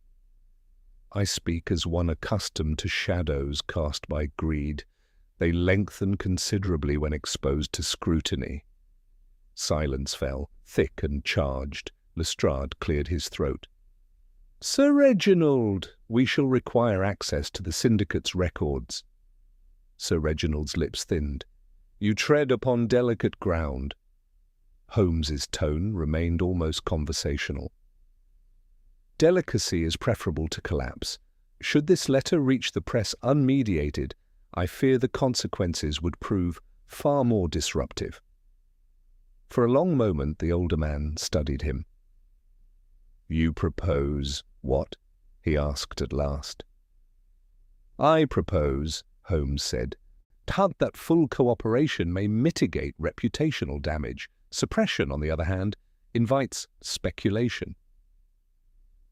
I speak as one accustomed to shadows cast by greed. They lengthen considerably when exposed to scrutiny. Silence fell, thick and charged. Lestrade cleared his throat. Sir Reginald, we shall require access to the syndicate's records. Sir Reginald's lips thinned. You tread upon delicate ground. Holmes's tone remained almost conversational. Delicacy is preferable to collapse. Should this letter reach the press unmediated, I fear the consequences would prove far more disruptive. For a long moment the older man studied him. You propose what? He asked at last. I propose, Holmes said, that full cooperation may mitigate reputational damage. Suppression, on the other hand, invites speculation.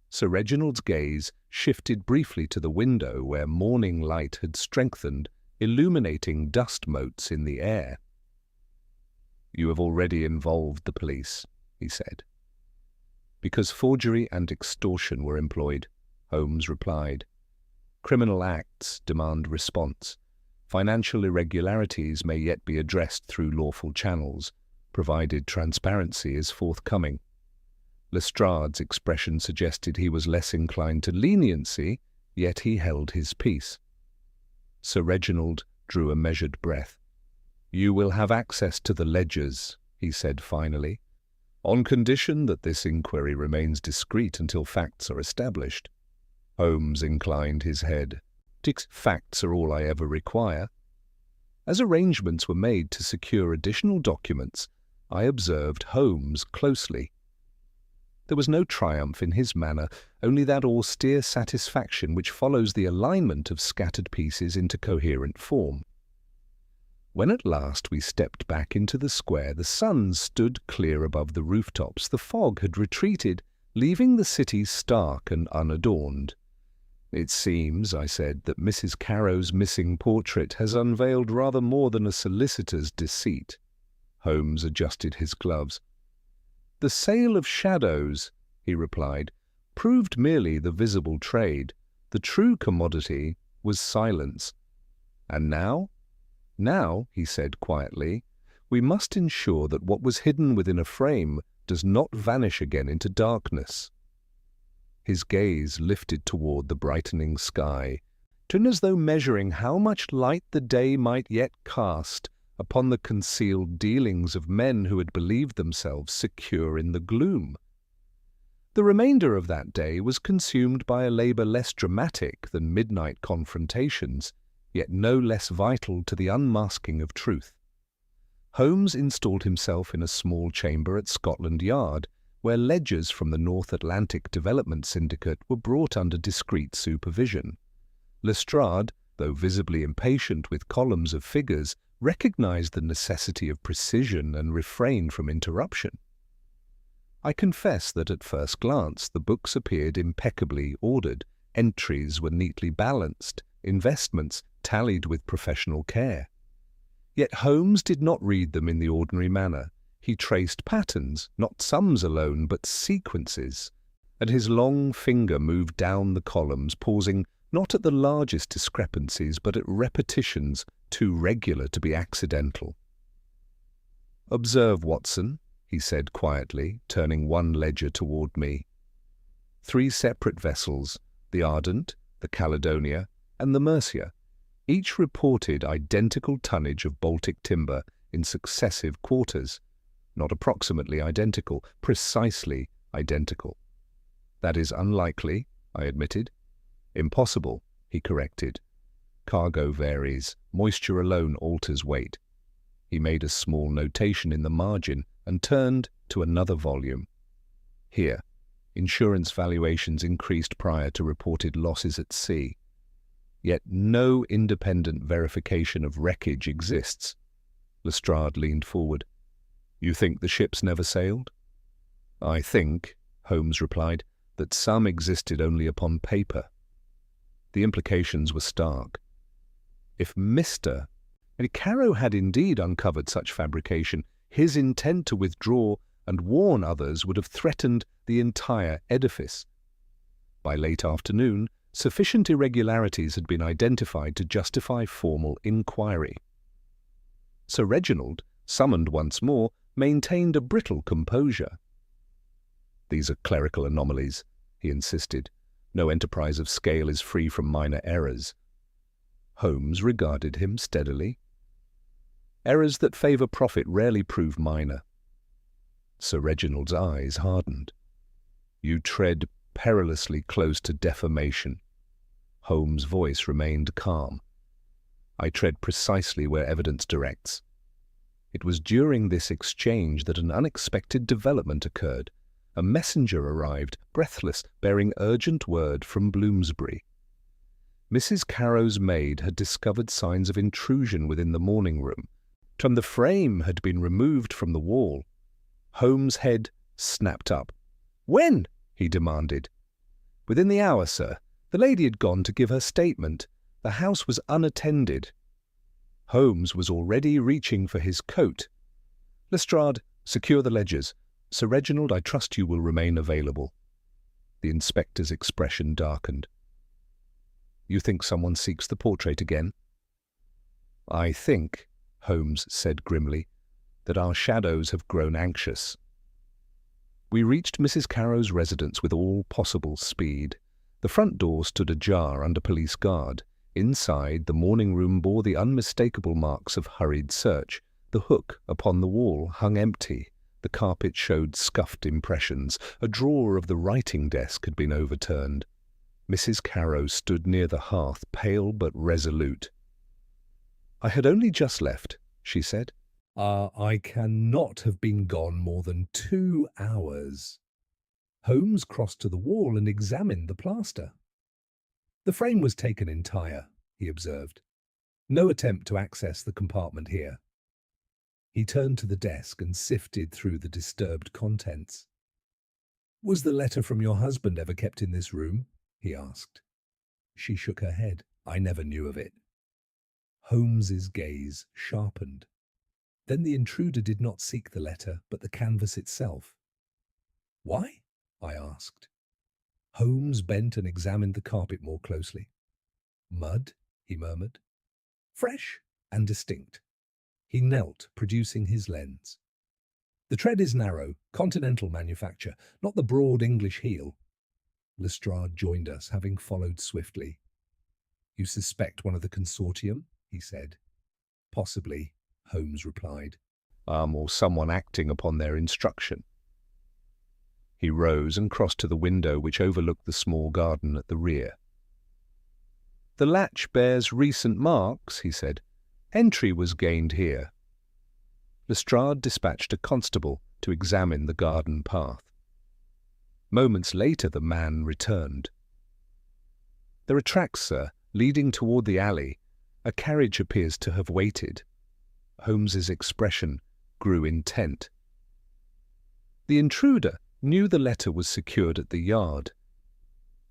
Sir Reginald's gaze shifted briefly to the window where morning light had strengthened, illuminating dust motes in the air. You have already involved the police, he said. Because forgery and extortion were employed, Holmes replied. Criminal acts demand response. Financial irregularities may yet be addressed through lawful channels, provided transparency is forthcoming. Lestrade's expression suggested he was less inclined to leniency, yet he held his peace. Sir Reginald drew a measured breath. You will have access to the ledgers, he said finally, on condition that this inquiry remains discreet until facts are established. Holmes inclined his head. Facts are all I ever require. As arrangements were made to secure additional documents, I observed Holmes closely. There was no triumph in his manner, only that austere satisfaction which follows the alignment of scattered pieces into coherent form. When at last we stepped back into the square, the sun stood clear above the rooftops. The fog had retreated, leaving the city stark and unadorned. It seems, I said, that Mrs. Caro's missing portrait has unveiled rather more than a solicitor's deceit. Holmes adjusted his gloves. The sale of shadows, he replied, proved merely the visible trade. The true commodity was silence. And now? Now, he said quietly, we must ensure that what was hidden within a frame does not vanish again into darkness. His gaze lifted toward the brightening sky, turned as though measuring how much light the day might yet cast upon the concealed dealings of men who had believed themselves secure in the gloom. The remainder of that day was consumed by a labor less dramatic than midnight confrontations, yet no less vital to the unmasking of truth. Holmes installed himself in a small chamber at Scotland Yard, where ledgers from the North Atlantic Development Syndicate were brought under discreet supervision. Lestrade, though visibly impatient with columns of figures, recognized the necessity of precision and refrained from interruption. I confess that at first glance the books appeared impeccably ordered, entries were neatly balanced, investments tallied with professional care. Yet Holmes did not read them in the ordinary manner. He traced patterns, not sums alone, but sequences, and his long finger moved down the columns, pausing not at the largest discrepancies, but at repetitions too regular to be accidental. Observe, Watson, he said quietly, turning one ledger toward me. 3 separate vessels, the Ardent, the Caledonia, and the Mercia, each reported identical tonnage of Baltic timber in successive quarters. Not approximately identical, precisely identical. That is unlikely, I admitted. Impossible, he corrected. Cargo varies. Moisture alone alters weight. He made a small notation in the margin and turned to another volume. Here, insurance valuations increased prior to reported losses at sea. Yet no independent verification of wreckage exists. Lestrade leaned forward. You think the ships never sailed? I think, Holmes replied, that some existed only upon paper. The implications were stark. If Mr. Caro had indeed uncovered such fabrication, his intent to withdraw and warn others would have threatened the entire edifice. By late afternoon, sufficient irregularities had been identified to justify formal inquiry. Sir Reginald, summoned once more, maintained a brittle composure. "These are clerical anomalies," he insisted. "No enterprise of scale is free from minor errors." Holmes regarded him steadily. "Errors that favour profit rarely prove minor." Sir Reginald's eyes hardened. "You tread perilously close to defamation." Holmes' voice remained calm. "I tread precisely where evidence directs." It was during this exchange that an unexpected development occurred. A messenger arrived, breathless, bearing urgent word from Bloomsbury. Mrs. Caro's maid had discovered signs of intrusion within the morning room. The frame had been removed from the wall. Holmes' head snapped up. "When?" he demanded. "Within the hour, sir. The lady had gone to give her statement. The house was unattended." Holmes was already reaching for his coat. "Lestrade, secure the ledgers. Sir Reginald, I trust you will remain available." The inspector's expression darkened. "You think someone seeks the portrait again?" "I think," Holmes said grimly, "that our shadows have grown anxious." We reached Mrs. Caro's residence with all possible speed. The front door stood ajar under police guard. Inside, the morning room bore the unmistakable marks of hurried search. The hook upon the wall hung empty. The carpet showed scuffed impressions. A drawer of the writing desk had been overturned. Mrs. Caro stood near the hearth, pale but resolute. "I had only just left," she said. I cannot have been gone more than 2 hours." Holmes crossed to the wall and examined the plaster. "The frame was taken entire," he observed. "No attempt to access the compartment here." He turned to the desk and sifted through the disturbed contents. "Was the letter from your husband ever kept in this room?" he asked. She shook her head. "I never knew of it." Holmes's gaze sharpened. Then the intruder did not seek the letter, but the canvas itself. "Why?" I asked. Holmes bent and examined the carpet more closely. "Mud," he murmured. "Fresh and distinct." He knelt, producing his lens. "The tread is narrow, continental manufacture, not the broad English heel." Lestrade joined us, having followed swiftly. "You suspect one of the consortium?" he said. "Possibly," Holmes replied. Or someone acting upon their instruction." He rose and crossed to the window which overlooked the small garden at the rear. "The latch bears recent marks," he said. "Entry was gained here." Lestrade dispatched a constable to examine the garden path. Moments later the man returned. "There are tracks, sir, leading toward the alley. A carriage appears to have waited." Holmes's expression grew intent. The intruder knew the letter was secured at the yard.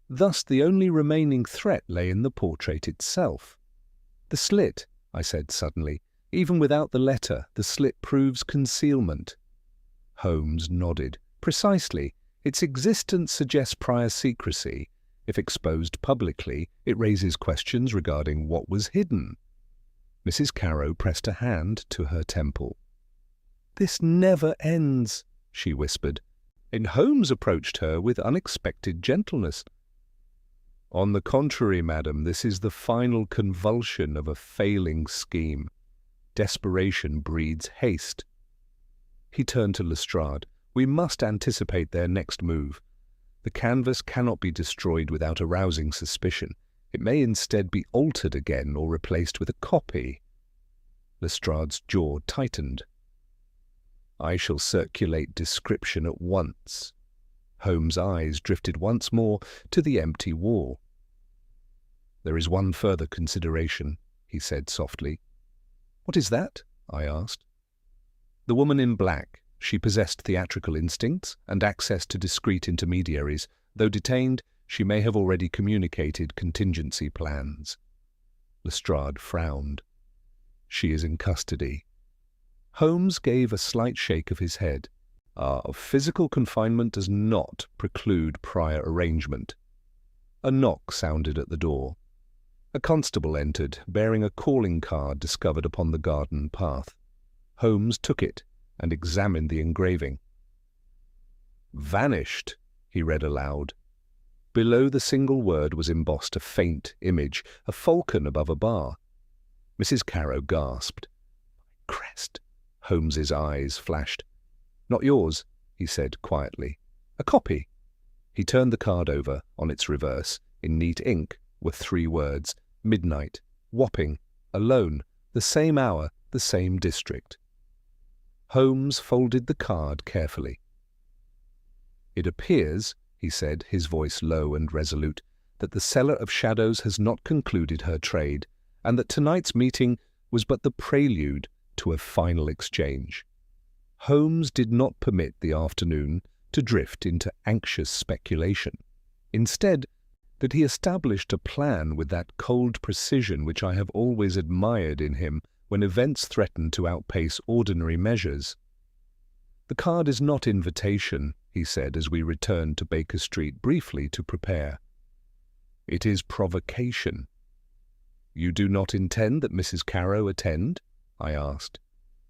Thus the only remaining threat lay in the portrait itself. "The slit," I said suddenly. "Even without the letter, the slit proves concealment." Holmes nodded. "Precisely. Its existence suggests prior secrecy. If exposed publicly, it raises questions regarding what was hidden." Mrs. Caro pressed a hand to her temple. "This never ends," she whispered, and Holmes approached her with unexpected gentleness. "On the contrary, madam, this is the final convulsion of a failing scheme. Desperation breeds haste." He turned to Lestrade. "We must anticipate their next move. The canvas cannot be destroyed without arousing suspicion. It may instead be altered again or replaced with a copy." Lestrade's jaw tightened. "I shall circulate description at once." Holmes' eyes drifted once more to the empty wall. "There is one further consideration," he said softly. "What is that?" I asked. "The woman in black," She possessed theatrical instincts and access to discreet intermediaries. Though detained, she may have already communicated contingency plans. Lestrade frowned. She is in custody. Holmes gave a slight shake of his head. Physical confinement does not preclude prior arrangement. A knock sounded at the door. A constable entered, bearing a calling card discovered upon the garden path. Holmes took it and examined the engraving. "Vanished," he read aloud. Below the single word was embossed a faint image, a falcon above a bar. Mrs. Carrow gasped. "Crest!" Holmes's eyes flashed. "Not yours," he said quietly. "A copy." He turned the card over. On its reverse, in neat ink, were 3 words: midnight, Wapping, alone, the same hour, the same district. Holmes folded the card carefully. "It appears," he said, his voice low and resolute, "that the seller of shadows has not concluded her trade, and that tonight's meeting was but the prelude to a final exchange." Holmes did not permit the afternoon to drift into anxious speculation. Instead, that he established a plan with that cold precision which I have always admired in him when events threaten to outpace ordinary measures. "The card is not invitation," he said as we returned to Baker Street briefly to prepare. "It is provocation." "You do not intend that Mrs. Carrow attend?" I asked.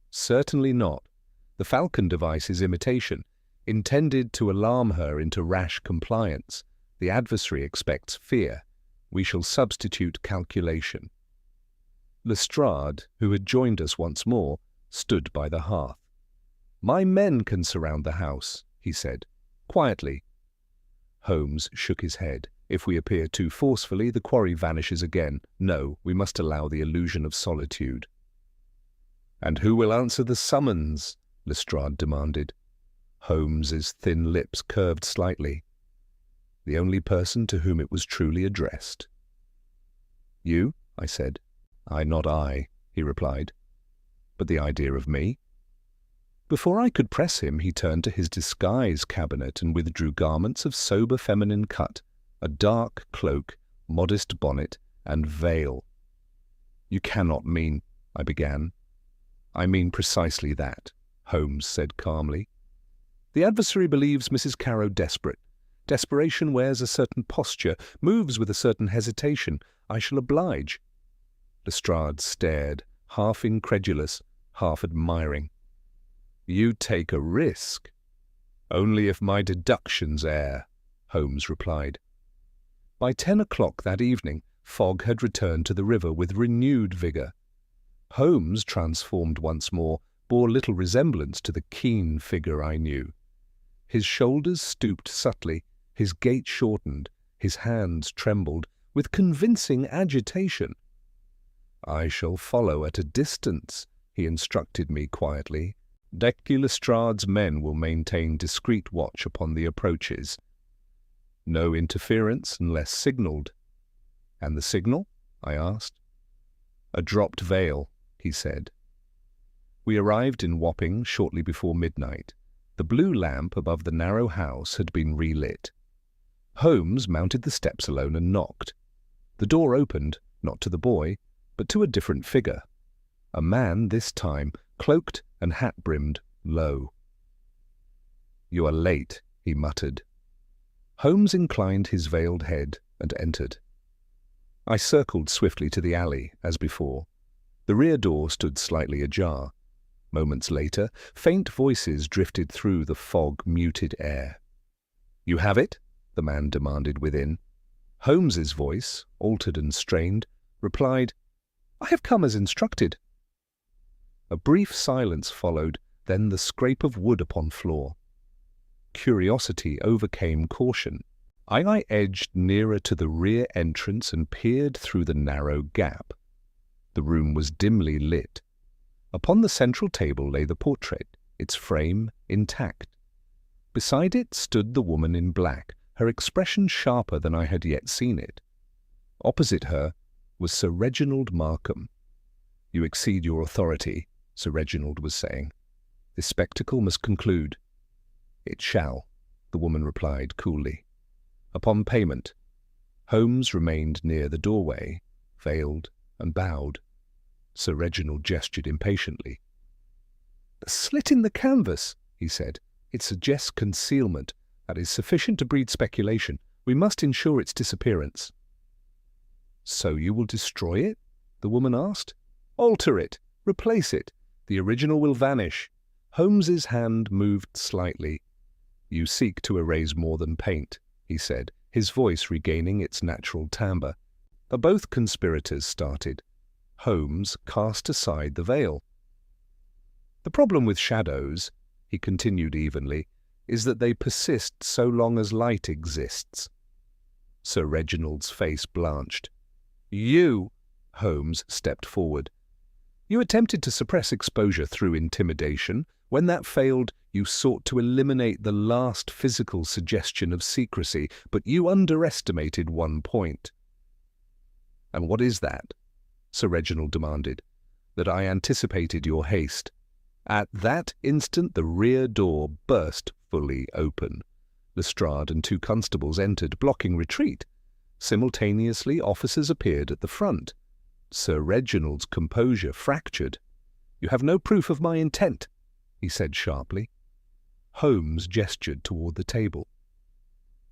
"Certainly not. The falcon device is imitation, intended to alarm her into rash compliance. The adversary expects fear. We shall substitute calculation." Lestrade, who had joined us once more, stood by the hearth. "My men can surround the house," he said, quietly. Holmes shook his head. "If we appear too forcefully, the quarry vanishes again. No, we must allow the illusion of solitude." "And who will answer the summons?" Lestrade demanded. Holmes's thin lips curved slightly. "The only person to whom it was truly addressed." "You?" I said. Not I," he replied. "But the idea of me?" Before I could press him, he turned to his disguise cabinet and withdrew garments of sober feminine cut, a dark cloak, modest bonnet, and veil. "You cannot mean—" I began. "I mean precisely that," Holmes said calmly. "The adversary believes Mrs. Carrow desperate. Desperation wears a certain posture, moves with a certain hesitation. I shall oblige." Lestrade stared, half incredulous, half admiring. "You take a risk." "Only if my deductions err," Holmes replied. By 10 o'clock that evening, fog had returned to the river with renewed vigour. Holmes, transformed once more, bore little resemblance to the keen figure I knew. His shoulders stooped subtly, his gait shortened, his hands trembled, with convincing agitation. "I shall follow at a distance," he instructed me quietly. "Decky Lestrade's men will maintain discreet watch upon the approaches. No interference unless signalled." "And the signal?" I asked. "A dropped veil," he said. We arrived in Wapping shortly before midnight. The blue lamp above the narrow house had been relit. Holmes mounted the steps alone and knocked. The door opened, not to the boy, but to a different figure. A man this time, cloaked and hat-brimmed low. "You are late," he muttered. Holmes inclined his veiled head and entered. I circled swiftly to the alley, as before. The rear door stood slightly ajar. Moments later, faint voices drifted through the fog-muted air. "You have it?" the man demanded within. Holmes's voice, altered and strained, replied, "I have come as instructed." A brief silence followed, then the scrape of wood upon floor. Curiosity overcame caution. I edged nearer to the rear entrance and peered through the narrow gap. The room was dimly lit. Upon the central table lay the portrait, its frame intact. Beside it stood the woman in black, her expression sharper than I had yet seen it. Opposite her was Sir Reginald Markham. "You exceed your authority," Sir Reginald was saying. This spectacle must conclude. It shall, the woman replied coolly. Upon payment. Holmes remained near the doorway, veiled and bowed. Sir Reginald gestured impatiently. "The slit in the canvas," he said. "It suggests concealment. That is sufficient to breed speculation. We must ensure its disappearance." "So you will destroy it?" the woman asked. "Alter it. Replace it. The original will vanish." Holmes's hand moved slightly. "You seek to erase more than paint," he said, his voice regaining its natural timbre. Both conspirators started. Holmes cast aside the veil. "The problem with shadows," he continued evenly, "is that they persist so long as light exists." Sir Reginald's face blanched. "You," Holmes stepped forward. "You attempted to suppress exposure through intimidation. When that failed, you sought to eliminate the last physical suggestion of secrecy, but you underestimated one point." "And what is that?" Sir Reginald demanded. "That I anticipated your haste." At that instant the rear door burst fully open. Lestrade and two constables entered, blocking retreat. Simultaneously, officers appeared at the front. Sir Reginald's composure fractured. "You have no proof of my intent," he said sharply. Holmes gestured toward the table.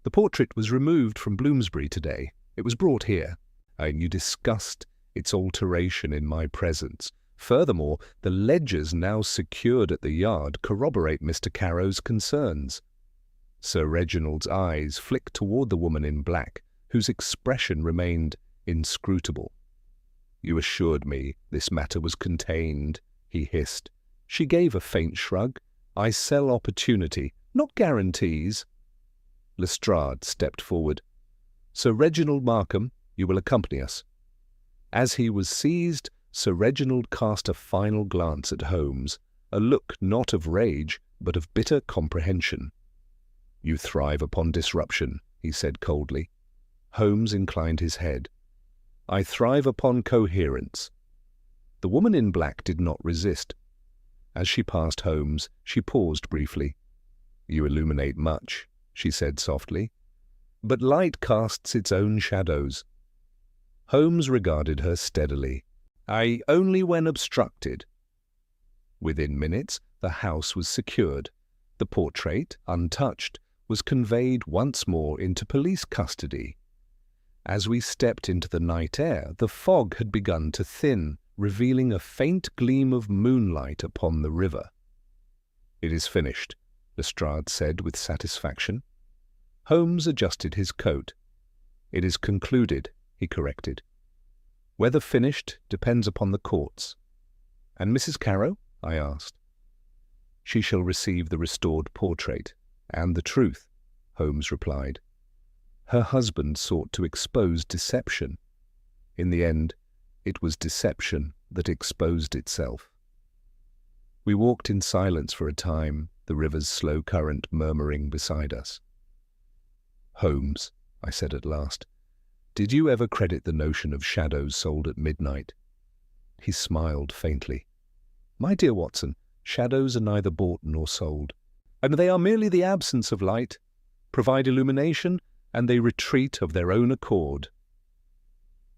"The portrait was removed from Bloomsbury today. It was brought here, and you discussed its alteration in my presence. Furthermore, the ledgers now secured at the yard corroborate Mr. Carrow's concerns." Sir Reginald's eyes flicked toward the woman in black, whose expression remained inscrutable. "You assured me this matter was contained," he hissed. She gave a faint shrug. "I sell opportunity, not guarantees." Lestrade stepped forward. "Sir Reginald Markham, you will accompany us." As he was seized, Sir Reginald cast a final glance at Holmes, a look not of rage, but of bitter comprehension. "You thrive upon disruption," he said coldly. Holmes inclined his head. "I thrive upon coherence." The woman in black did not resist. As she passed Holmes, she paused briefly. "You illuminate much," she said softly. "But light casts its own shadows." Holmes regarded her steadily. Only when obstructed." Within minutes, the house was secured. The portrait, untouched, was conveyed once more into police custody. As we stepped into the night air, the fog had begun to thin, revealing a faint gleam of moonlight upon the river. "It is finished," Lestrade said with satisfaction. Holmes adjusted his coat. "It is concluded," he corrected. "Whether finished depends upon the courts." "And Mrs. Carrow?" I asked. "She shall receive the restored portrait, and the truth," Holmes replied. "Her husband sought to expose deception. In the end, it was deception that exposed itself." We walked in silence for a time, the river's slow current murmuring beside us. "Holmes," I said at last, "did you ever credit the notion of shadows sold at midnight?" He smiled faintly. "My dear Watson, shadows are neither bought nor sold, and they are merely the absence of light, provide illumination, and they retreat of their own accord."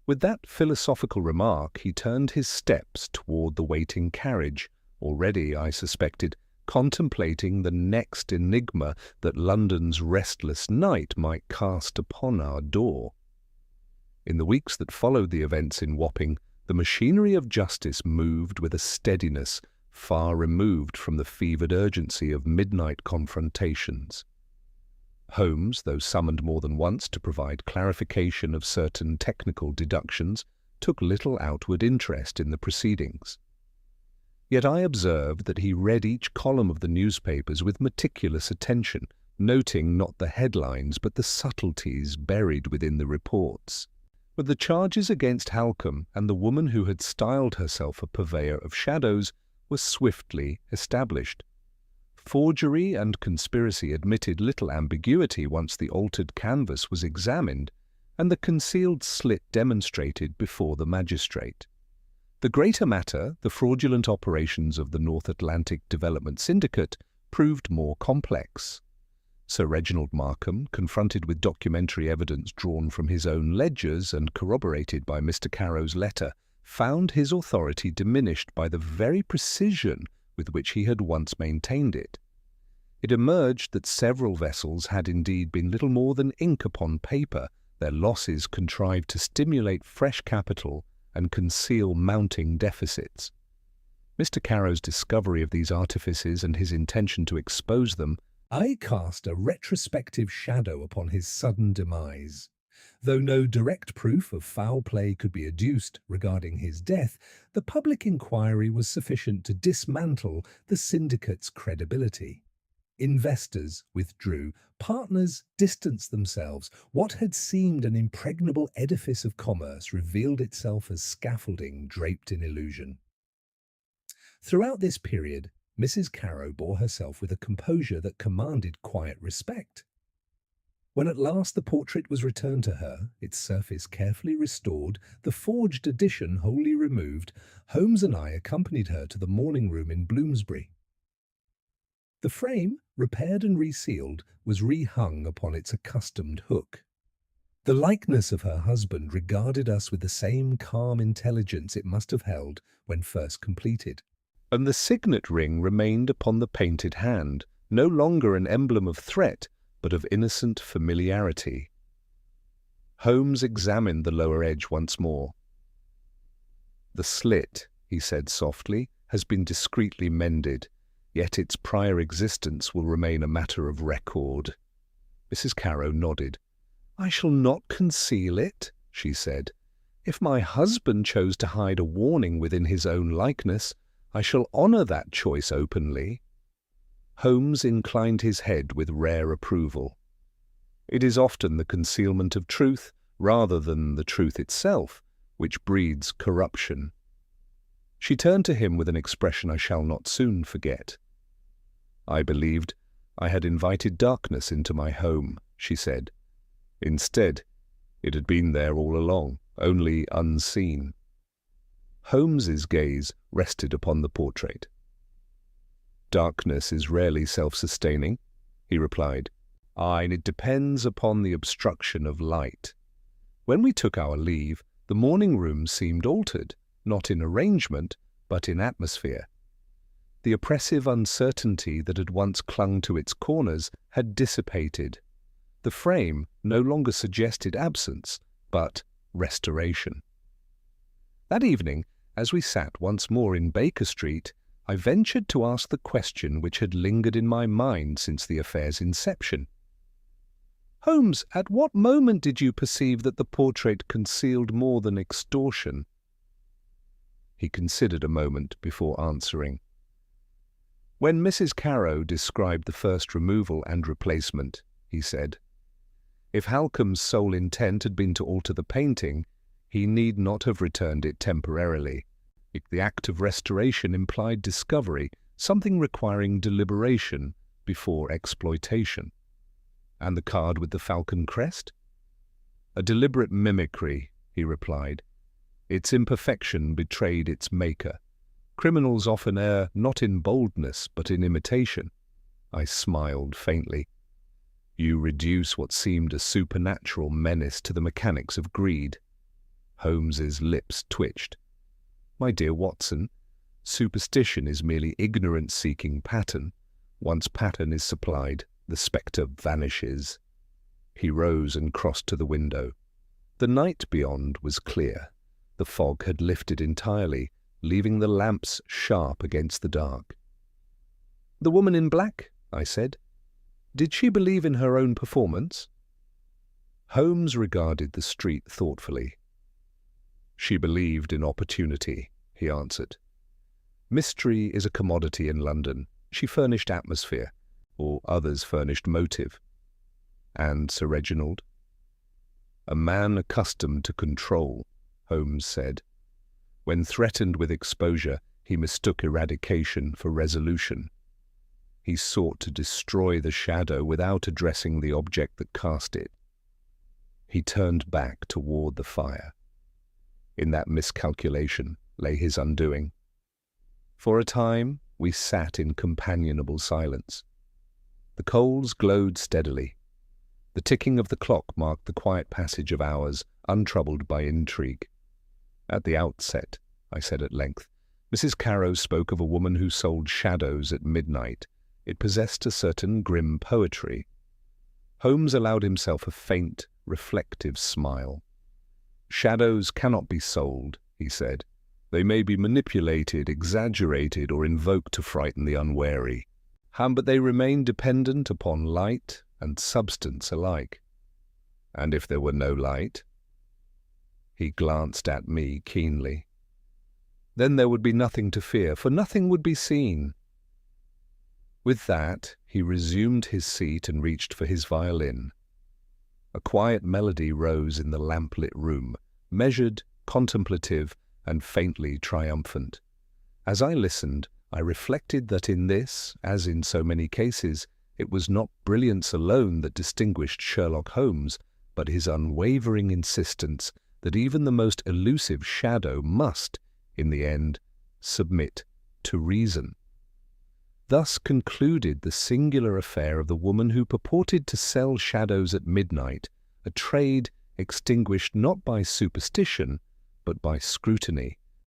With that philosophical remark, he turned his steps toward the waiting carriage, already, I suspected, contemplating the next enigma that London's restless night might cast upon our door. In the weeks that followed the events in Wapping, the machinery of justice moved with a steadiness far removed from the fevered urgency of midnight confrontations. Holmes, though summoned more than once to provide clarification of certain technical deductions, took little outward interest in the proceedings. Yet I observed that he read each column of the newspapers with meticulous attention, noting not the headlines but the subtleties buried within the reports. But the charges against Halcombe and the woman who had styled herself a purveyor of shadows were swiftly established. Forgery and conspiracy admitted little ambiguity once the altered canvas was examined and the concealed slit demonstrated before the magistrate. The greater matter, the fraudulent operations of the North Atlantic Development Syndicate, proved more complex. Sir Reginald Markham, confronted with documentary evidence drawn from his own ledgers and corroborated by Mr. Carrow's letter, found his authority diminished by the very precision with which he had once maintained it. It emerged that several vessels had indeed been little more than ink upon paper, their losses contrived to stimulate fresh capital and conceal mounting deficits. Mr. Carrow's discovery of these artifices and his intention to expose them cast a retrospective shadow upon his sudden demise. Though no direct proof of foul play could be adduced regarding his death, the public inquiry was sufficient to dismantle the syndicate's credibility. Investors withdrew, partners distanced themselves. What had seemed an impregnable edifice of commerce revealed itself as scaffolding draped in illusion. Throughout this period, Mrs. Carrow bore herself with a composure that commanded quiet respect. When at last the portrait was returned to her, its surface carefully restored, the forged edition wholly removed, Holmes and I accompanied her to the morning room in Bloomsbury. The frame, repaired and resealed, was rehung upon its accustomed hook. The likeness of her husband regarded us with the same calm intelligence it must have held when first completed. And the signet ring remained upon the painted hand, no longer an emblem of threat, but of innocent familiarity. Holmes examined the lower edge once more. "The slit," he said softly, "has been discreetly mended, yet its prior existence will remain a matter of record." Mrs. Carrow nodded. "I shall not conceal it," she said. "If my husband chose to hide a warning within his own likeness, I shall honour that choice openly." Holmes inclined his head with rare approval. It is often the concealment of truth, rather than the truth itself, which breeds corruption. She turned to him with an expression I shall not soon forget. "I believed I had invited darkness into my home," she said. "Instead, it had been there all along, only unseen." Holmes's gaze rested upon the portrait. "Darkness is rarely self-sustaining," he replied. "And it depends upon the obstruction of light. When we took our leave, the morning room seemed altered, not in arrangement, but in atmosphere. The oppressive uncertainty that had once clung to its corners had dissipated. The frame no longer suggested absence, but restoration. That evening, as we sat once more in Baker Street, I ventured to ask the question which had lingered in my mind since the affair's inception. "Holmes, at what moment did you perceive that the portrait concealed more than extortion?" He considered a moment before answering. "When Mrs. Carrow described the first removal and replacement," he said. "If Halcombe's sole intent had been to alter the painting, he need not have returned it temporarily. The act of restoration implied discovery, something requiring deliberation before exploitation." "And the card with the falcon crest?" "A deliberate mimicry," he replied. "Its imperfection betrayed its maker. Criminals often err not in boldness, but in imitation." I smiled faintly. "You reduce what seemed a supernatural menace to the mechanics of greed." Holmes's lips twitched. "My dear Watson, superstition is merely ignorance-seeking pattern. Once pattern is supplied, the spectre vanishes." He rose and crossed to the window. The night beyond was clear. The fog had lifted entirely, leaving the lamps sharp against the dark. "The woman in black," I said. "Did she believe in her own performance?" Holmes regarded the street thoughtfully. "She believed in opportunity," he answered. "Mystery is a commodity in London. She furnished atmosphere, or others furnished motive." "And Sir Reginald?" "A man accustomed to control," Holmes said. "When threatened with exposure, he mistook eradication for resolution. He sought to destroy the shadow without addressing the object that cast it. He turned back toward the fire. In that miscalculation, lay his undoing. For a time, we sat in companionable silence. The coals glowed steadily. The ticking of the clock marked the quiet passage of hours, untroubled by intrigue. At the outset, I said at length, Mrs. Carrow spoke of a woman who sold shadows at midnight. It possessed a certain grim poetry. Holmes allowed himself a faint, reflective smile. Shadows cannot be sold, he said. They may be manipulated, exaggerated, or invoked to frighten the unwary. But they remain dependent upon light and substance alike. And if there were no light? He glanced at me keenly. Then there would be nothing to fear, for nothing would be seen. With that, he resumed his seat and reached for his violin. A quiet melody rose in the lamplit room, measured, contemplative, and faintly triumphant. As I listened, I reflected that in this, as in so many cases, it was not brilliance alone that distinguished Sherlock Holmes, but his unwavering insistence that even the most elusive shadow must, in the end, submit to reason. Thus concluded the singular affair of the woman who purported to sell shadows at midnight, a trade extinguished not by superstition, but by scrutiny.